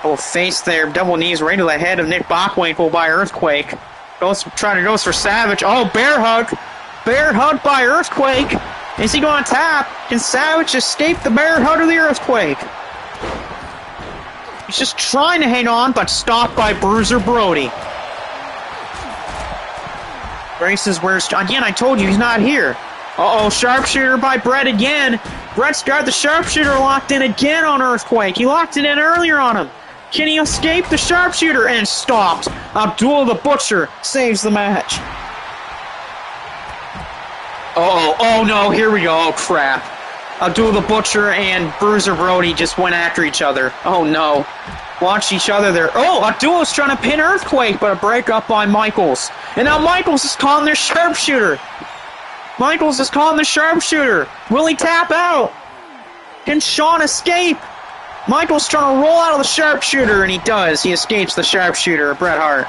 Oh, face there, double knees right to the head of Nick Bockwinkel by Earthquake. Goes for Savage. Oh, bear hug Bear hug by Earthquake. Is he going to tap? Can Savage escape the bear hug of the Earthquake? He's just trying to hang on, but stopped by Bruiser Brody. Graces, where's John? Again, I told you he's not here. Uh-oh, sharpshooter by Brett again. Brett's got the sharpshooter locked in again on Earthquake. He locked it in earlier on him. Can he escape the sharpshooter? And stopped. Abdul the Butcher saves the match. Oh no, here we go. Oh, crap. Abdul the Butcher and Bruiser Brody just went after each other. Oh, no. Watch each other there. Oh, Abdul's trying to pin Earthquake, but a break up by Michaels. And now Michaels is calling their sharpshooter. Michaels is calling the sharpshooter. Will he tap out? Can Sean escape? Michaels trying to roll out of the sharpshooter, and he does. He escapes the sharpshooter, Bret Hart.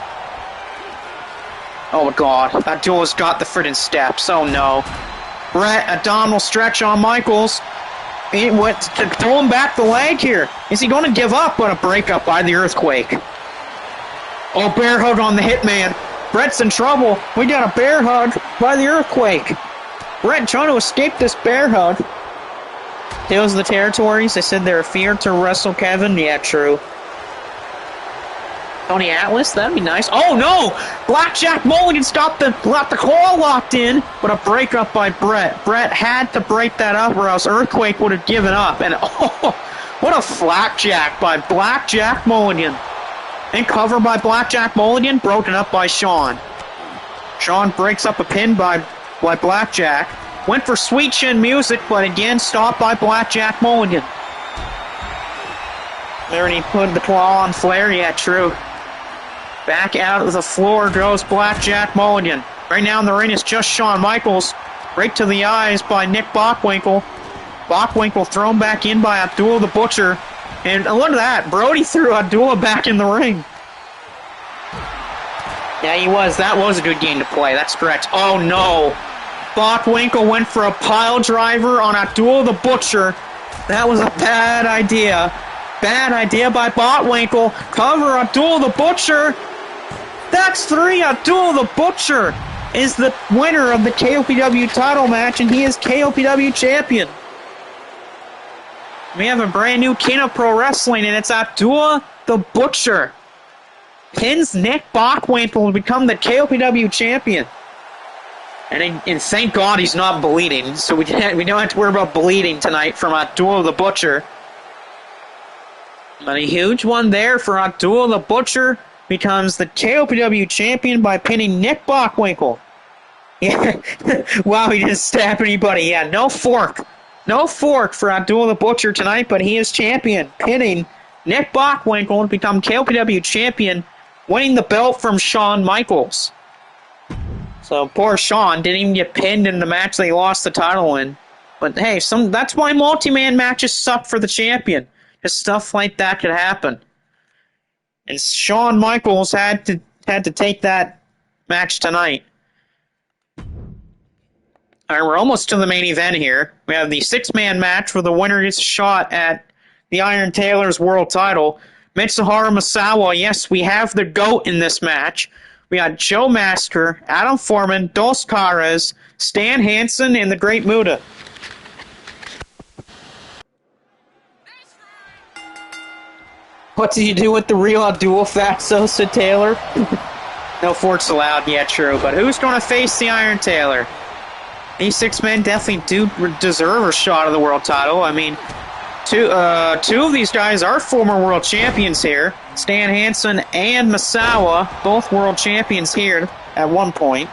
Oh, my God. Abdul's got the frickin' steps. Oh, no. Bret, abdominal stretch on Michaels. He went to throw him back the leg here. Is he going to give up? But a breakup by the Earthquake. Oh, bear hug on the Hitman. Bret's in trouble. We got a bear hug by the Earthquake. Bret trying to escape this bear hug. Tales of the Territories. They said they're feared to wrestle Kevin. Yeah, true. Tony Atlas, that'd be nice. Oh no! Blackjack Mulligan's got the claw locked in, but a breakup by Bret. Bret had to break that up or else Earthquake would have given up. And oh, what a flapjack by Blackjack Mulligan. And cover by Blackjack Mulligan, broken up by Sean. Sean breaks up a pin by Blackjack. Went for Sweet Chin Music, but again stopped by Blackjack Mulligan. There he put the claw on Flair. Yeah, true. Back out of the floor goes Blackjack Mulligan. Right now in the ring is just Shawn Michaels. Right to the eyes by Nick Bockwinkel. Bockwinkel thrown back in by Abdullah the Butcher. And look at that. Brody threw Abdullah back in the ring. Yeah, he was. That was a good game to play. That's correct. Oh, no. Bockwinkel went for a pile driver on Abdullah the Butcher. That was a bad idea. Bad idea by Bockwinkel. Cover Abdullah the Butcher. That's 3. Abdullah the Butcher is the winner of the KOPW title match, and he is KOPW champion. We have a brand new king of pro wrestling, and it's Abdullah the Butcher. Pins Nick Bockwinkel to become the KOPW champion. And thank God he's not bleeding, so we don't have to worry about bleeding tonight from Abdullah the Butcher. But a huge one there for Abdullah the Butcher. Becomes the KOPW champion by pinning Nick Bockwinkel. Yeah. Wow, he didn't stab anybody. Yeah, no fork. No fork for Abdullah the Butcher tonight, but he is champion. Pinning Nick Bockwinkel to become KOPW champion, winning the belt from Shawn Michaels. So poor Shawn didn't even get pinned in the match they lost the title in. But hey, that's why multi-man matches suck for the champion. Just stuff like that could happen. And Shawn Michaels had to take that match tonight. All right, we're almost to the main event here. We have the 6-man match where the winner gets a shot at the Iron Taylor's world title. Mitsuharu Misawa, yes, we have the GOAT in this match. We got Joe Masker, Adam Foreman, Dos Caras, Stan Hansen, and the Great Muta. What do you do with the real Abdul Fatso, said Taylor? No forks allowed, yeah, true. But who's going to face the Iron Taylor? These 6 men definitely do deserve a shot of the world title. I mean, two of these guys are former world champions here. Stan Hansen and Misawa, both world champions here at one point.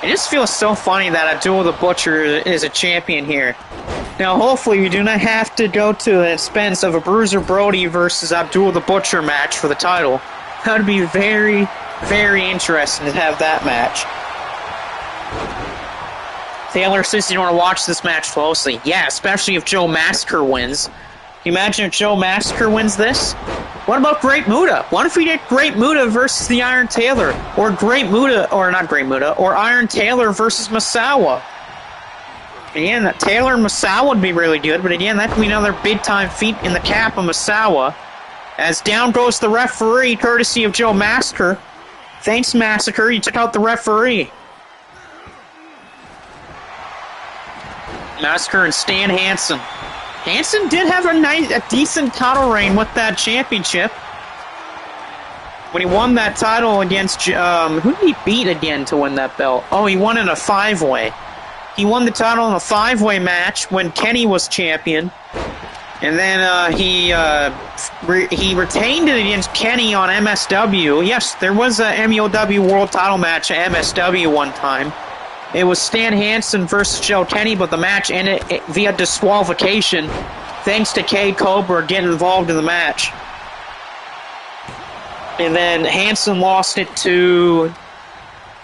It just feels so funny that Abdullah the Butcher is a champion here. Now, hopefully, we do not have to go to the expense of a Bruiser Brody versus Abdullah the Butcher match for the title. That would be very, very interesting to have that match. Taylor says you want to watch this match closely. Yeah, especially if Joe Masker wins. Can you imagine if Joe Masker wins this? What about Great Muta? What if we did Great Muta versus the Iron Taylor? Or or Iron Taylor versus Misawa? Again, Taylor and Misawa would be really good, but again, that could be another big-time feat in the cap of Misawa. As down goes the referee, courtesy of Joe Masker. Thanks, Massacre, you took out the referee. Massacre and Stan Hansen. Hansen did have a decent title reign with that championship. When he won that title against, who did he beat again to win that belt? Oh, he won in a 5-way. He won the title in a 5-way match when Kenny was champion. And then he retained it against Kenny on MSW. Yes, there was a MEOW World Title match at MSW one time. It was Stan Hansen versus Joe Kenny, but the match ended via disqualification thanks to K Cobra getting involved in the match. And then Hansen lost it to...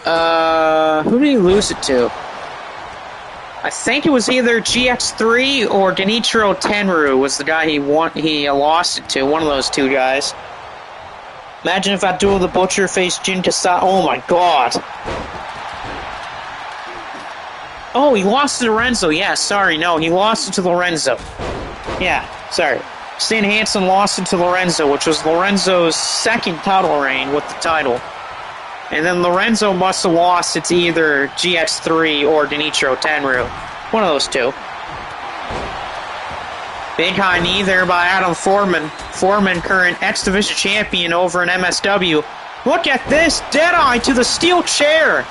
who did he lose it to? I think it was either GX3 or Genichiro Tenryu was the guy he lost it to. One of those two guys. Imagine if Abdul the Butcher faced Jin Kasai. Oh my god. Oh, he lost to Lorenzo. Yeah, sorry. No, he lost it to Lorenzo. Yeah, sorry. Stan Hansen lost it to Lorenzo, which was Lorenzo's second title reign with the title. And then Lorenzo must have lost it to either GX3 or Genichiro Tenryu. One of those two. Big high knee there by Adam Foreman. Foreman, current X Division champion over in MSW. Look at this! Deadeye to the steel chair!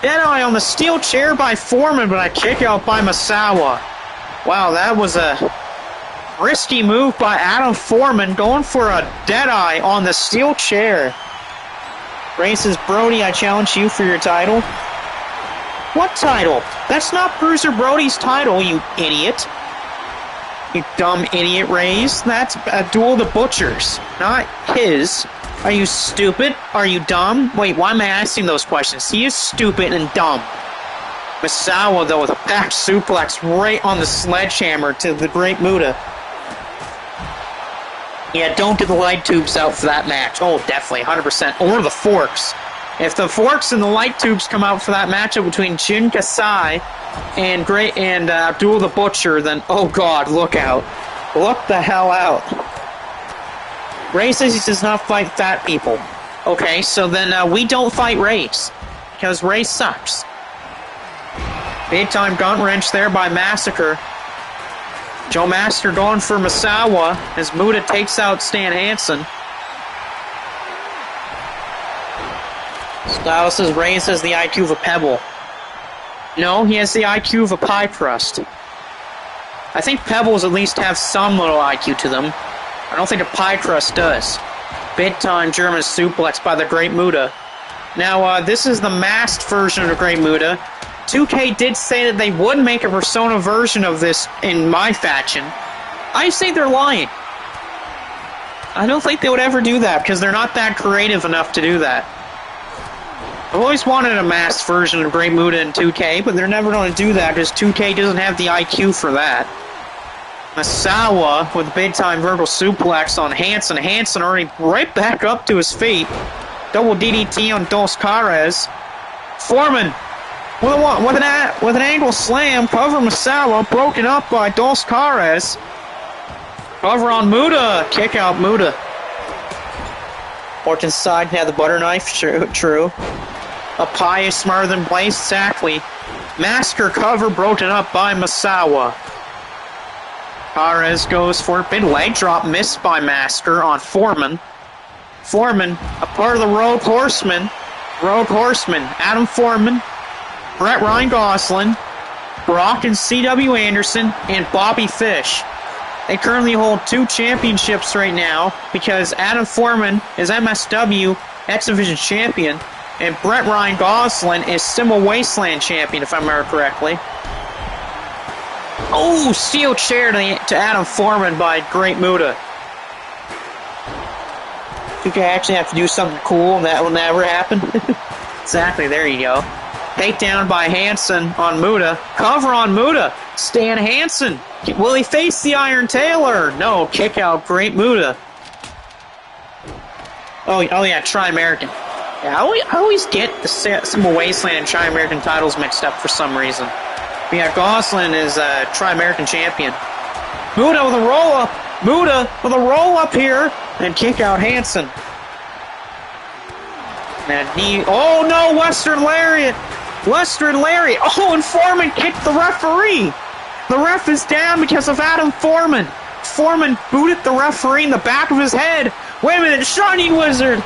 Deadeye on the steel chair by Foreman, but a kick out by Misawa. Wow, that was a risky move by Adam Foreman, going for a Deadeye on the steel chair. Ray says, Brody, I challenge you for your title. What title? That's not Bruiser Brody's title, you idiot. You dumb idiot, Rays. That's Abdul the Butcher's, not his. Are you stupid? Are you dumb? Wait, why am I asking those questions? He is stupid and dumb. Misawa, though, with a back suplex right on the sledgehammer to the Great Muta. Yeah, don't get the light tubes out for that match. Oh, definitely, 100%. Or the forks. If the forks and the light tubes come out for that matchup between Jin Kasai and Abdul the Butcher, then, oh god, look out. Look the hell out. Ray says he does not fight fat people. Okay, so then we don't fight Rays. Because Ray sucks. Big time gun wrench there by Massacre. Joe Master going for Misawa as Muta takes out Stan Hansen. Styles says Reigns has the IQ of a pebble. No, he has the IQ of a pie crust. I think pebbles at least have some little IQ to them. I don't think a pie crust does. Big time German suplex by the Great Muta. Now, this is the masked version of the Great Muta. 2K did say that they would make a Persona version of this in my faction. I say they're lying. I don't think they would ever do that because they're not that creative enough to do that. I've always wanted a masked version of Great Muta in 2K, but they're never going to do that because 2K doesn't have the IQ for that. Misawa with a big-time vertical suplex on Hansen. Hansen already right back up to his feet. Double DDT on Dos Caras. Foreman with an angle slam. Cover Misawa, broken up by Dos Caras. Cover on Muta. Kick out Muta. Orton's side had the butter knife. True. A pie is smarter than Blaze. Exactly. Masker cover broken up by Misawa. Caras goes for a big leg drop, missed by Masker on Foreman. Foreman, a part of the Rogue Horsemen. Rogue Horsemen, Adam Foreman, Brett Ryan Gosselin, Brock and C.W. Anderson, and Bobby Fish. They currently hold 2 championships right now because Adam Foreman is MSW X Division champion, and Brett Ryan Gosselin is Simba Wasteland champion, if I remember correctly. Oh, steel chair to Adam Foreman by Great Muta. You can actually have to do something cool, and that will never happen. Exactly, there you go. Takedown by Hansen on Muta. Cover on Muta. Stan Hansen. Will he face the Iron Taylor? No, kick out Great Muta. Oh yeah, Tri-American. Yeah, I always get the Simba Wasteland and Tri-American titles mixed up for some reason. But yeah, Gosselin is Tri-American champion. Muta with a roll-up. Muta with a roll-up here. And kick out Hansen. And knee. Oh no, Western Lariat. Western Lariat. Oh, and Foreman kicked the referee. The ref is down because of Adam Foreman. Foreman booted the referee in the back of his head. Wait a minute, Shining Wizard.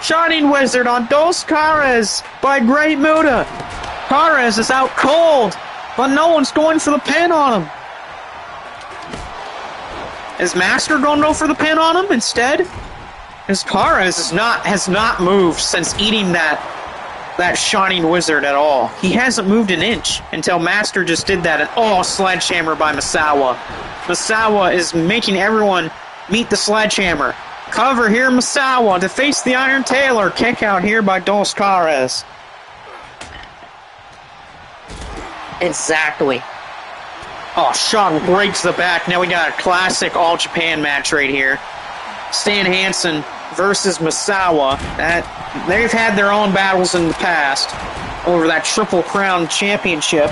Shining Wizard on Dos Caras by Great Muta. Caras is out cold, but no one's going for the pin on him. Is Master going to go for the pin on him instead? Because Caras has not moved since eating that Shining Wizard at all. He hasn't moved an inch until Master just did that. And sledgehammer by Misawa. Misawa is making everyone meet the sledgehammer. Cover here, Misawa to face the Iron Tailor. Kick out here by Dos Caras. Exactly. Sean breaks the back. Now we got a classic All Japan match right here. Stan Hansen versus Misawa. They've had their own battles in the past over that Triple Crown Championship.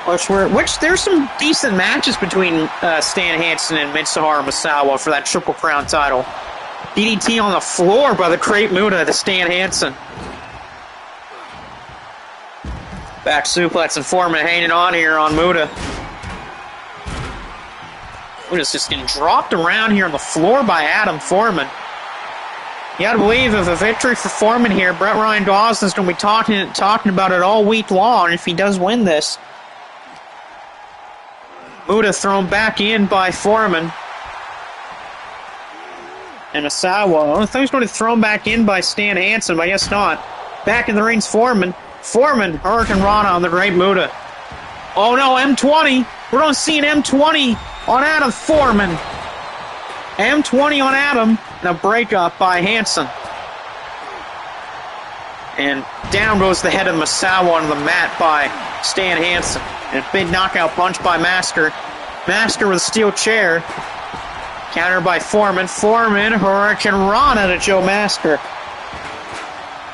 Which there's some decent matches between Stan Hansen and Mitsuharu Misawa for that Triple Crown title. DDT on the floor by the Great Muta to Stan Hansen. Back suplex and Foreman hanging on here on Muta. Muta's just getting dropped around here on the floor by Adam Foreman. You gotta believe if a victory for Foreman here, Brett Ryan Dawson's gonna be talking about it all week long if he does win this. Muta thrown back in by Foreman. And Misawa. I thought he was going to be thrown back in by Stan Hansen, but I guess not. Back in the ring's Foreman. Foreman, Hurricane Rana on the Great Muta. Oh no, M20. We're going to see an M20 on Adam Foreman. M20 on Adam. And a breakup by Hansen. And down goes the head of Misawa on the mat by Stan Hansen. And a big knockout punch by Master. Master with a steel chair. Countered by Foreman. Foreman, Hurricane Rana to Joe Master.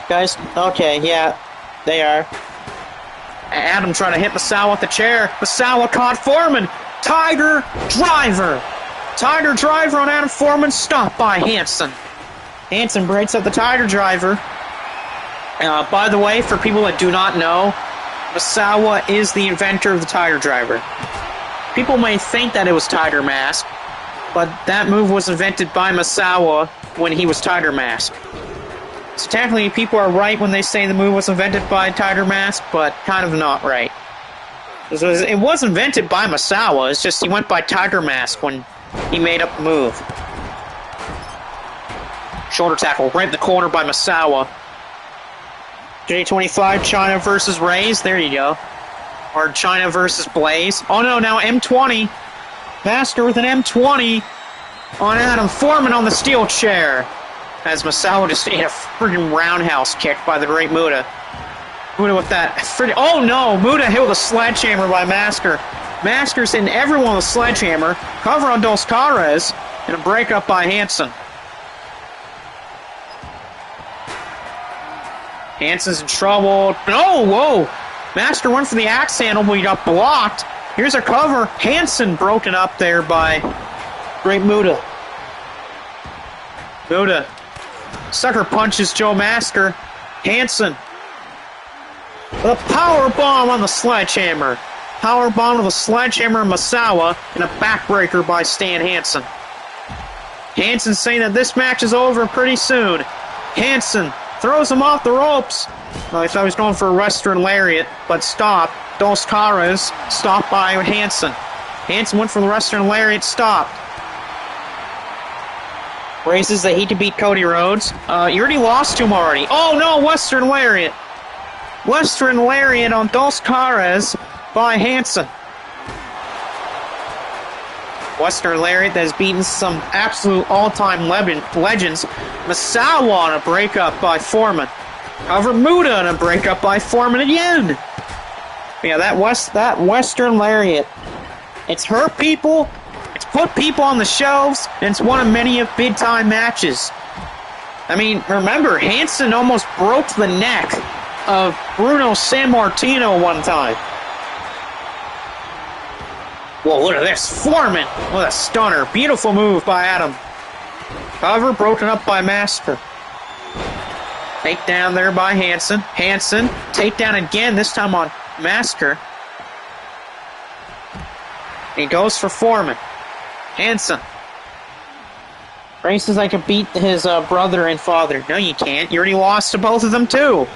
Guys, okay, yeah, they are. Adam trying to hit Misawa with the chair. Misawa caught Foreman. Tiger Driver. Tiger Driver on Adam Foreman. Stopped by Hansen. Hansen breaks up the Tiger Driver. By the way, for people that do not know, Misawa is the inventor of the Tiger Driver. People may think that it was Tiger Mask, but that move was invented by Misawa when he was Tiger Mask. So technically, people are right when they say the move was invented by Tiger Mask, but kind of not right. It was invented by Misawa, it's just he went by Tiger Mask when he made up the move. Shoulder tackle right in the corner by Misawa. J25, China versus Rays, there you go. Or China versus Blaze. Oh no, now M20. Master with an M20 on Adam Foreman on the steel chair. As Misawa just ate a freaking roundhouse kick by the Great Muta. Muta with that oh no, Muta hit with a sledgehammer by Master. Master's hitting everyone with a sledgehammer. Cover on Dos Caras. And a breakup by Hansen. Hansen's in trouble. Oh, whoa! Master went for the axe handle, but he got blocked. Here's a cover. Hansen broken up there by Great Muta. Muta. Sucker punches Joe Master. Hansen. The power bomb on the sledgehammer. Power bomb with a sledgehammer of Misawa and a backbreaker by Stan Hansen. Hansen saying that this match is over pretty soon. Hansen throws him off the ropes. Well, I thought he was going for a Western Lariat, but stopped. Dos Caras stopped by Hansen. Hansen went for the Western Lariat, stopped. Raises the heat to beat Cody Rhodes. You already lost to him already. Oh no, Western Lariat. Western Lariat on Dos Caras by Hansen. Western Lariat that has beaten some absolute all-time legends. Misawa on a breakup by Foreman. However, Muta on a breakup by Foreman again. Yeah, that Western Lariat. It's hurt people, it's put people on the shelves, and it's one of many big-time matches. I mean, remember, Hansen almost broke the neck of Bruno Sammartino one time. Whoa, look at this. Foreman with a stunner. Beautiful move by Adam. However, broken up by Master. Takedown there by Hansen. Hansen, takedown again, this time on Masker. He goes for Foreman. Hansen. Ray says I could beat his brother and father. No, you can't. You already lost to both of them, too.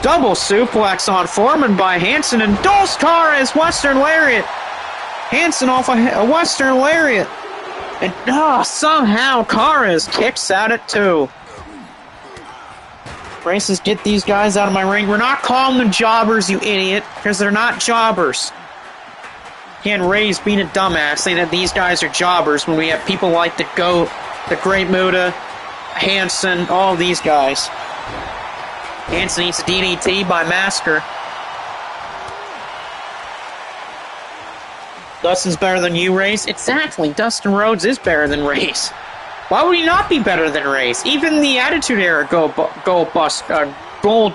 Double suplex on Foreman by Hansen, and Dos Caras Western Lariat. Hansen off a Western Lariat. And somehow Caras kicks out at 2. Ray says, get these guys out of my ring. We're not calling them jobbers, you idiot, because they're not jobbers. Again, Ray's being a dumbass, saying that these guys are jobbers when we have people like the GOAT, the Great Muta, Hansen, all these guys. Hansen eats a DDT by Masker. Dustin's better than you, Race? Exactly, Dustin Rhodes is better than Race. Why would he not be better than Race? Even the Attitude Era Gold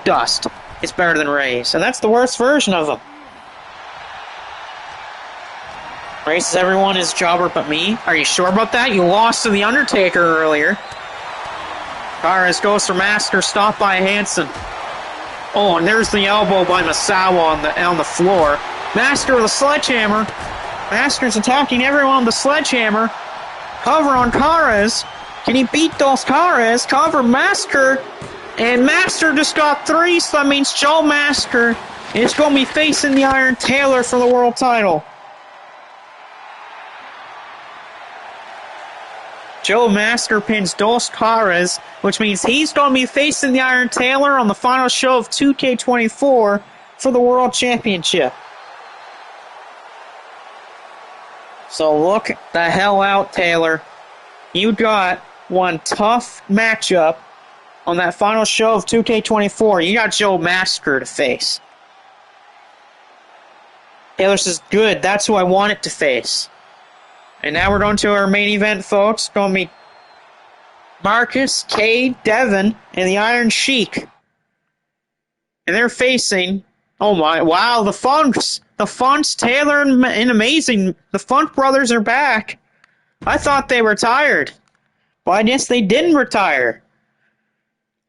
Dust is better than Race, and that's the worst version of him. Race says everyone is jobber but me. Are you sure about that? You lost to The Undertaker earlier. Caras goes for Masker, stopped by Hansen. Oh, and there's the elbow by Misawa on the floor. Masker with a sledgehammer. Masker's attacking everyone with the sledgehammer. Cover on Caras. Can he beat Dos Caras? Cover Masker. And Masker just got 3, so that means Joe Masker is going to be facing the Iron Taylor for the world title. Joe Masker pins Dos Caras, which means he's going to be facing the Iron Taylor on the final show of 2K24 for the World Championship. So look the hell out, Taylor. You got one tough matchup on that final show of 2K24. You got Joe Masker to face. Taylor says, good, that's who I want it to face. And now we're going to our main event, folks. It's going to be Marcus, Cade, Devin, and the Iron Sheik. And they're facing, oh my, wow, the Funks. The Funks, Taylor, and Amazing. The Funk brothers are back. I thought they retired. Well, I guess they didn't retire.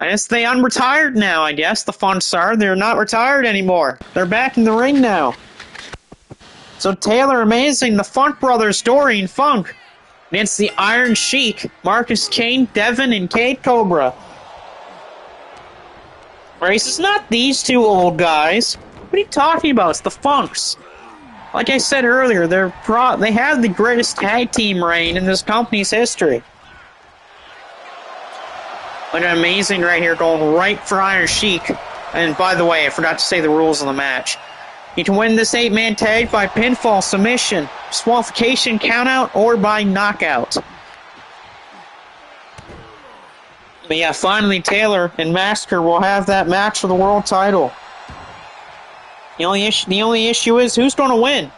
I guess they unretired now, I guess. The Funks are. They're not retired anymore. They're back in the ring now. So Taylor, Amazing, the Funk brothers, Doreen Funk, against the Iron Sheik, Marcus Kane, Devin, and Cade Cobra. Race, it's not these two old guys. What are you talking about? It's the Funks. Like I said earlier, they have the greatest tag team reign in this company's history. Look at Amazing right here, going right for Iron Sheik. And by the way, I forgot to say the rules of the match. You can win this 8-man tag by pinfall, submission, disqualification, countout, or by knockout. But yeah, finally Taylor and Masker will have that match for the world title. The only issue is who's going to win?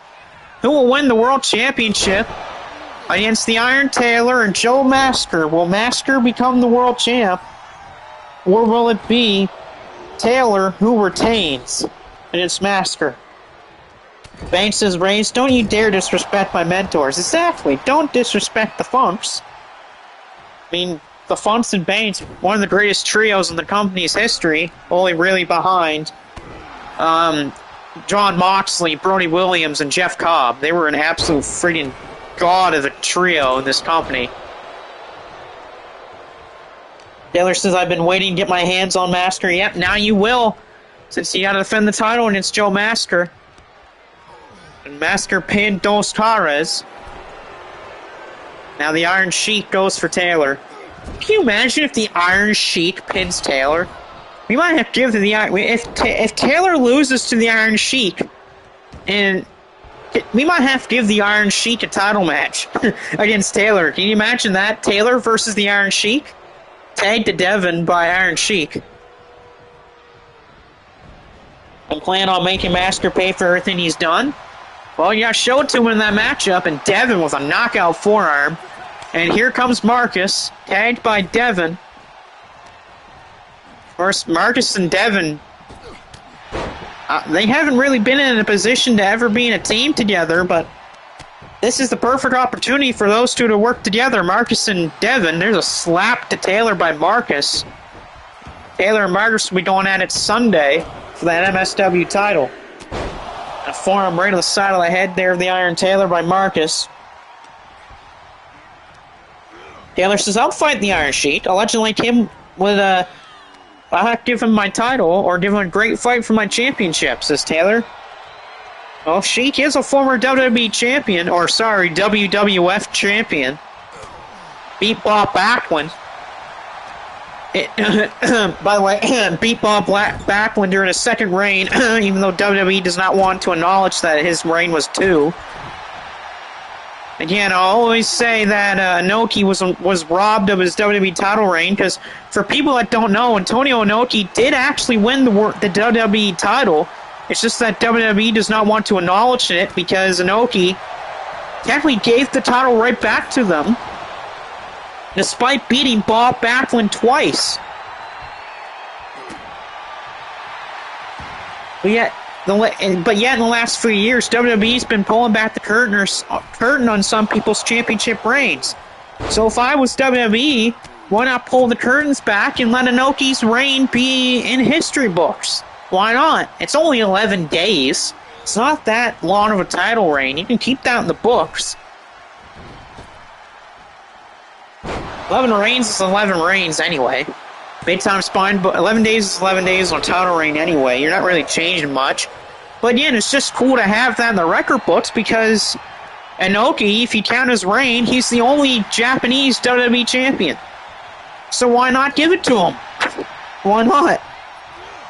Who will win the world championship against the Iron Taylor and Joe Masker? Will Masker become the world champ? Or will it be Taylor who retains against Masker? Banks says, Race, don't you dare disrespect my mentors. Exactly, don't disrespect the Funks. I mean, the Funks and Banks, one of the greatest trios in the company's history, only really behind John Moxley, Brody Williams, and Jeff Cobb. They were an absolute freaking god of a trio in this company. Taylor says, I've been waiting to get my hands on Masker. Yep, now you will, since you got to defend the title against Joe Masker. And Masker pinned Dos Caras. Now the Iron Sheik goes for Taylor. Can you imagine if the Iron Sheik pins Taylor? We might have to give to the if Taylor loses to the Iron Sheik, and we might have to give the Iron Sheik a title match against Taylor. Can you imagine that? Taylor versus the Iron Sheik, tagged to Devin by Iron Sheik. And plan on making Masker pay for everything he's done. Well, you got to show it to him in that matchup, and Devin with a knockout forearm. And here comes Marcus, tagged by Devin. Of course, Marcus and Devin, they haven't really been in a position to ever be in a team together, but this is the perfect opportunity for those two to work together. Marcus and Devin. There's a slap to Taylor by Marcus. Taylor and Marcus will be going at it Sunday for that MSW title. A forearm right on the side of the head there of the Iron Taylor by Marcus. Taylor says, I'll fight the Iron Sheik. I'll let you like him with a... I'll have to give him my title or give him a great fight for my championship, says Taylor. Well, Sheik is a former WWE champion, or sorry, WWF champion. Beat Bob Backlund. By the way, beat Bob Backlund during his second reign, even though WWE does not want to acknowledge that his reign was 2. Again, I'll always say that Inoki was robbed of his WWE title reign, because for people that don't know, Antonio Inoki did actually win the WWE title. It's just that WWE does not want to acknowledge it, because Inoki technically gave the title right back to them, despite beating Bob Backlund twice. But yet, in the last few years, WWE's been pulling back the curtain on some people's championship reigns. So if I was WWE, why not pull the curtains back and let Inoki's reign be in history books? Why not? It's only 11 days. It's not that long of a title reign. You can keep that in the books. 11 reigns is 11 reigns anyway. Big time spine, but 11 days is 11 days on title reign anyway. You're not really changing much. But again, it's just cool to have that in the record books, because Inoki, if you count his reign, he's the only Japanese WWE champion. So why not give it to him? Why not?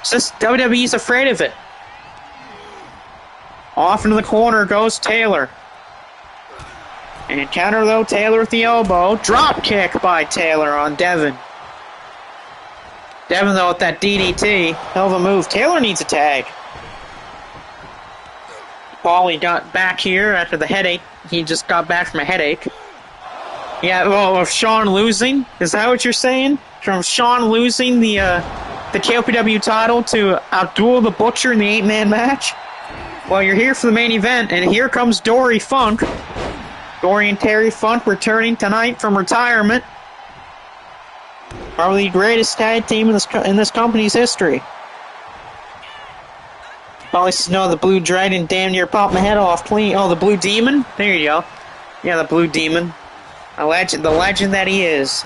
It's just WWE's afraid of it. Off into the corner goes Taylor. And counter though, Taylor with the elbow. Drop kick by Taylor on Devin. Devin though with that DDT. Hell of a move. Taylor needs a tag. Paulie got back here after the headache. He just got back from a headache. Yeah, well, of Sean losing? Is that what you're saying? From Sean losing the KOPW title to Abdul the Butcher in the 8-man match? Well, you're here for the main event, and here comes Dory Funk. Dory and Terry Funk returning tonight from retirement. Probably the greatest tag team in this company's history. Probably know the Blue Dragon damn near popped my head off clean. Oh, the Blue Demon? There you go. Yeah, the Blue Demon. The legend that he is.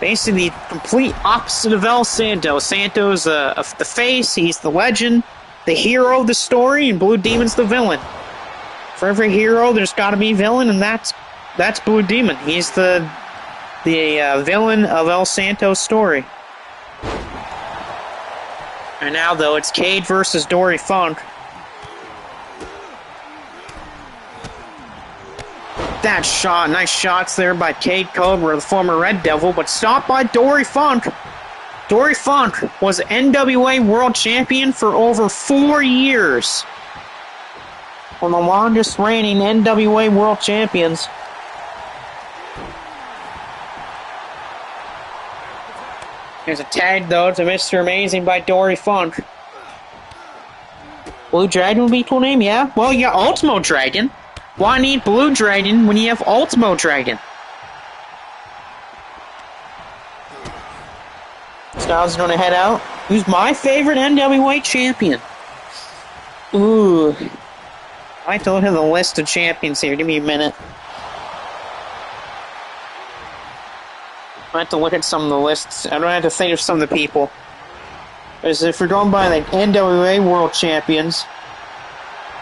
Basically the complete opposite of El Santo. Santo's the face, he's the legend, the hero of the story, and Blue Demon's the villain. For every hero, there's got to be a villain, and that's Blue Demon. He's the villain of El Santo's story. And now, though, it's Cade versus Dory Funk. That shot, nice shots there by Cade Cobra, the former Red Devil, but stopped by Dory Funk. Dory Funk was NWA World Champion for over 4 years. One of the longest reigning NWA World Champions. There's a tag, though, to Mr. Amazing by Dory Funk. Blue Dragon will be cool name, yeah? Well, you got Ultimo Dragon. Why need Blue Dragon when you have Ultimo Dragon? Styles is going to head out. Who's my favorite NWA champion? Ooh. I have to look at the list of champions here. Give me a minute. I have to look at some of the lists. I don't have to think of some of the people. Because if we're going by the NWA World Champions,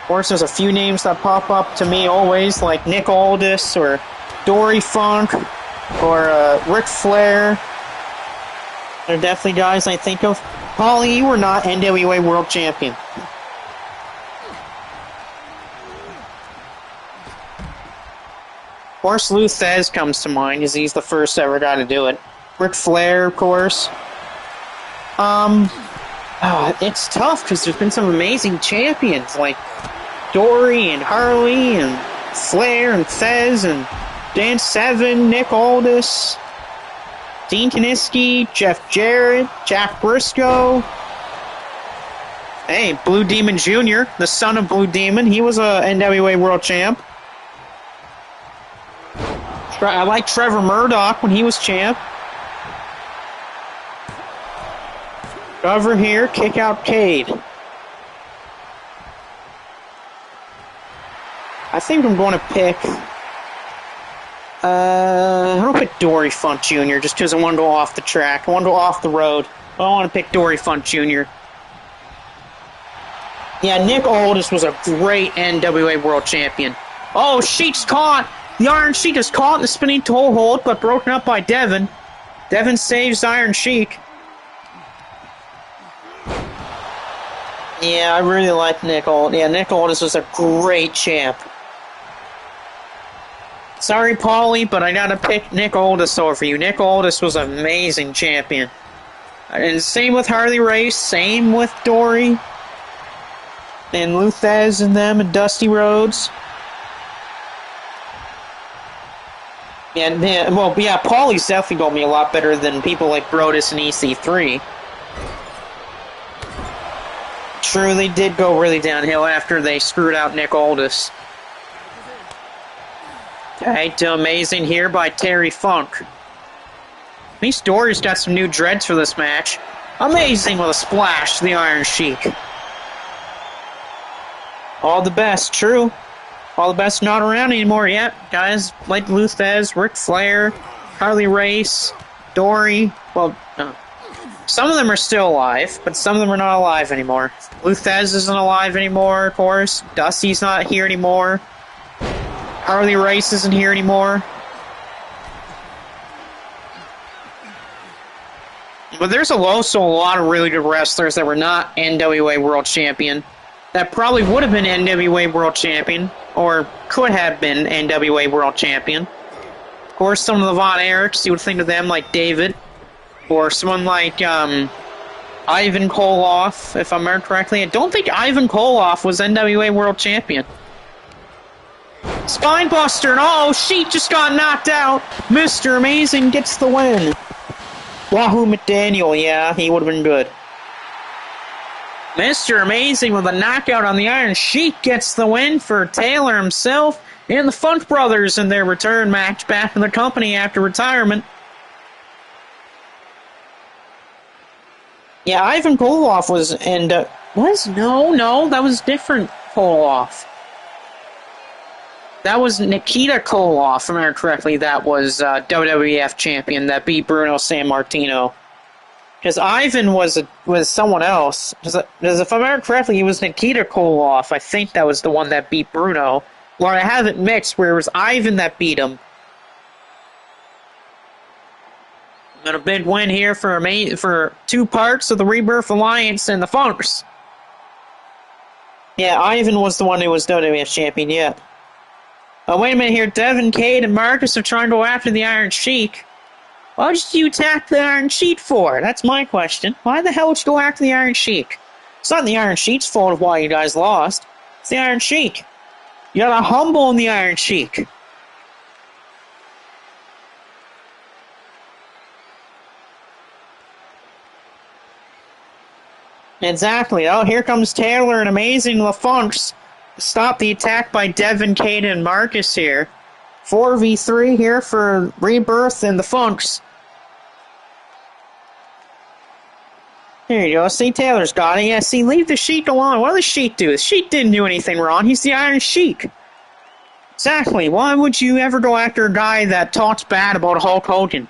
of course there's a few names that pop up to me always, like Nick Aldis, or Dory Funk, or Ric Flair. They're definitely guys I think of. Paulie, you were not NWA World Champion. Of course, Lou Thez comes to mind, because he's the first ever guy to do it. Ric Flair, of course. It's tough, because there's been some amazing champions, like Dory and Harley and Flair and Thez and Dan Severn, Nick Aldis, Dean Kiniski, Jeff Jarrett, Jack Briscoe. Hey, Blue Demon Jr., the son of Blue Demon, he was a NWA World Champ. I like Trevor Murdoch when he was champ. Over here, kick out Cade. I think I'm going to pick... I'm going to pick Dory Funk Jr. just because I want to go off the track. I want to go off the road. I want to pick Dory Funk Jr. Yeah, Nick Aldis was a great NWA World Champion. Oh, Sheik's caught. The Iron Sheik is caught in the spinning toe hold, but broken up by Devin. Devin saves Iron Sheik. Yeah, I really like Nick Aldis. Yeah, Nick Aldis was a great champ. Sorry, Paulie, but I gotta pick Nick Aldis over you. Nick Aldis was an amazing champion. And same with Harley Race, same with Dory. And Luthez and them and Dusty Rhodes. Yeah, well, yeah, Paulie's definitely going to be a lot better than people like Brodus and EC3. True, they did go really downhill after they screwed out Nick Aldis. Okay, amazing here by Terry Funk. At least Dory's got some new dreads for this match. Amazing with a splash to the Iron Sheik. All the best, true. All the best not around anymore yet. Guys like Luthez, Ric Flair, Harley Race, Dory. Well, some of them are still alive, but some of them are not alive anymore. Luthez isn't alive anymore, of course. Dusty's not here anymore. Harley Race isn't here anymore. But there's also a lot of really good wrestlers that were not NWA World Champion that probably would have been NWA World Champion or could have been NWA World Champion. Of course, some of the Von Erichs, you would think of them like David, or someone like Ivan Koloff, if I remember correctly. I don't think Ivan Koloff was NWA World Champion. Spinebuster, and oh, Sheik just got knocked out. Mr. Amazing gets the win. Wahoo McDaniel, yeah, he would have been good. Mr. Amazing with a knockout on the Iron Sheik gets the win for Taylor himself and the Funk Brothers in their return match back in the company after retirement. Yeah, Ivan Koloff was, No, that was different Koloff. That was Nikita Koloff, if I remember correctly. That was WWF champion that beat Bruno Sammartino. Because Ivan was someone else. Because if I remember correctly, he was Nikita Koloff. I think that was the one that beat Bruno. Or I have it mixed, where it was Ivan that beat him. And a big win here for two parts of the Rebirth Alliance and the Funks. Yeah, Ivan was the one who was WWF champion, yeah. Oh, wait a minute here. Devin, Cade, and Marcus are trying to go after the Iron Sheik. Why did you attack the Iron Sheik for? That's my question. Why the hell would you go after the Iron Sheik? It's not the Iron Sheik's fault of why you guys lost. It's the Iron Sheik. You gotta humble the Iron Sheik. Exactly. Oh, here comes Taylor and Amazing LaFunks. Stop the attack by Devin, Cade, and Marcus here. 4v3 here for Rebirth and the Funks. There you go. See, Taylor's got it. Yeah, see, leave the Sheik alone. What did the Sheik do? The Sheik didn't do anything wrong. He's the Iron Sheik. Exactly. Why would you ever go after a guy that talks bad about Hulk Hogan?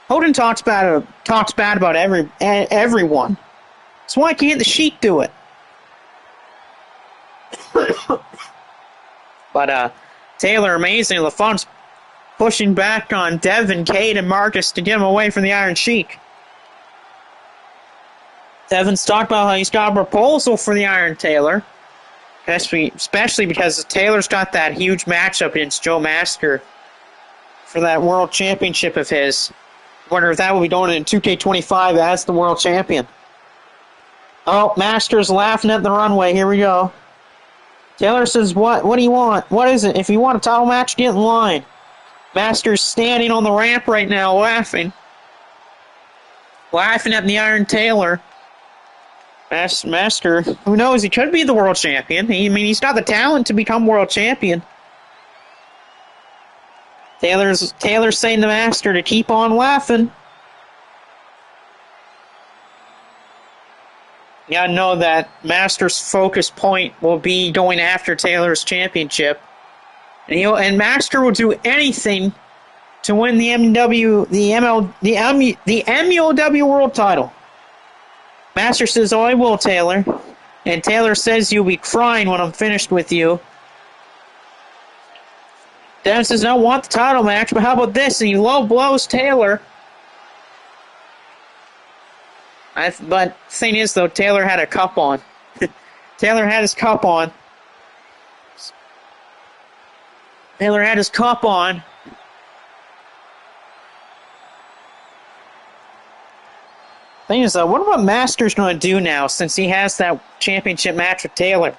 Hogan talks bad about everyone. So why can't the Sheik do it? But Taylor, Amazing, LaFonte's pushing back on Devin, Cade, and Marcus to get him away from the Iron Sheik. Devin's talked about how he's got a proposal for the Iron Taylor, especially because Taylor's got that huge matchup against Joe Masker for that World Championship of his. Wonder if that will be going in 2K25 as the World Champion. Oh, Master's laughing at the runway. Here we go. Taylor says, what do you want? What is it? If you want a title match, get in line. Master's standing on the ramp right now, laughing. Laughing at the Iron Taylor. Master, who knows? He could be the world champion. He's got the talent to become world champion. Taylor's saying to Master to keep on laughing. You gotta know that Master's focus point will be going after Taylor's championship. And Master will do anything to win the MUW World title. Master says, "Oh, I will, Taylor." And Taylor says, "You'll be crying when I'm finished with you." Devin says, "I want the title match, but how about this?" And he low blows Taylor. But the thing is, though, Taylor had a cup on. Taylor had his cup on. Taylor had his cup on. Thing is, though, what about Master's going to do now since he has that championship match with Taylor?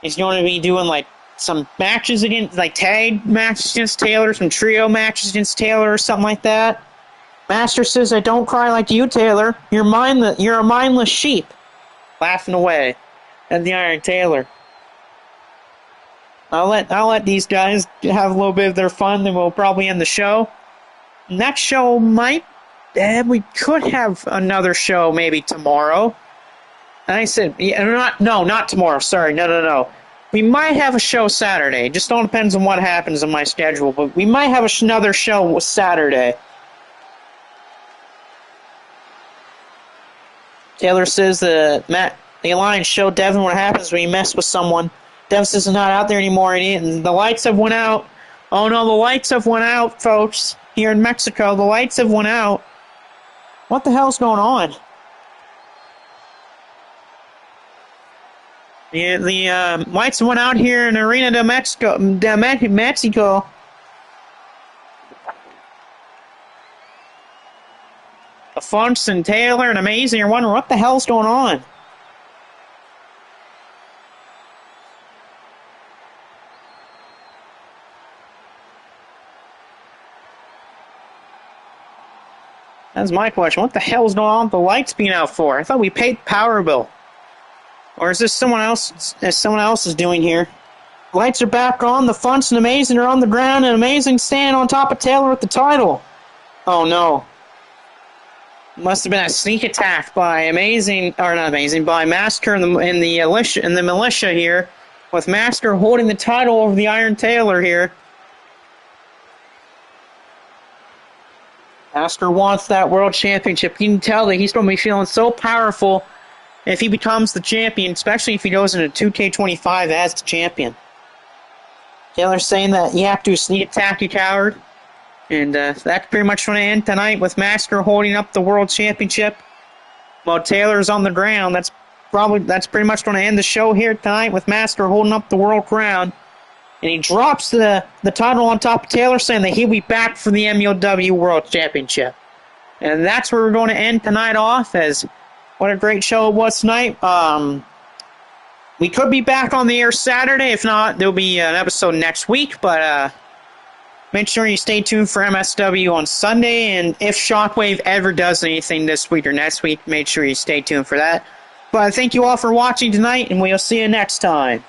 He's going to be doing like some matches against, like tag matches against Taylor, some trio matches against Taylor, or something like that. Master says, "I don't cry like you, Taylor. You're a mindless sheep." Laughing away at the Iron Taylor. I'll let these guys have a little bit of their fun, then we'll probably end the show. And that show we could have another show maybe tomorrow. And I said, not tomorrow. Sorry, no. We might have a show Saturday. It just all depends on what happens on my schedule. But we might have another show Saturday. Taylor says the Alliance showed Devin what happens when you mess with someone. Devin says it's not out there anymore, and the lights have went out. Oh no, the lights have went out, folks. Here in Mexico, the lights have went out. What the hell's going on? The lights went out here in Arena de Mexico. Funks and Taylor and Amazing are wondering what the hell's going on. That's my question. What the hell's going on with the lights being out for? I thought we paid the power bill. Or is this someone else is doing here? Lights are back on. The Funks and Amazing are on the ground, and Amazing standing on top of Taylor with the title. Oh no. Must have been a sneak attack by by Masker and the militia here, with Masker holding the title over the Iron Taylor here. Masker wants that world championship. You can tell that he's going to be feeling so powerful if he becomes the champion, especially if he goes into 2K25 as the champion. Taylor's saying that you have to sneak attack, you coward. And that's pretty much going to end tonight with Masker holding up the world championship while Taylor's on the ground. That's pretty much going to end the show here tonight with Masker holding up the world crown. And he drops the title on top of Taylor, saying that he'll be back for the MUW World Championship. And that's where we're going to end tonight off, as what a great show it was tonight. We could be back on the air Saturday. If not, there'll be an episode next week. But make sure you stay tuned for MSW on Sunday. And if Shockwave ever does anything this week or next week, make sure you stay tuned for that. But thank you all for watching tonight, and we'll see you next time.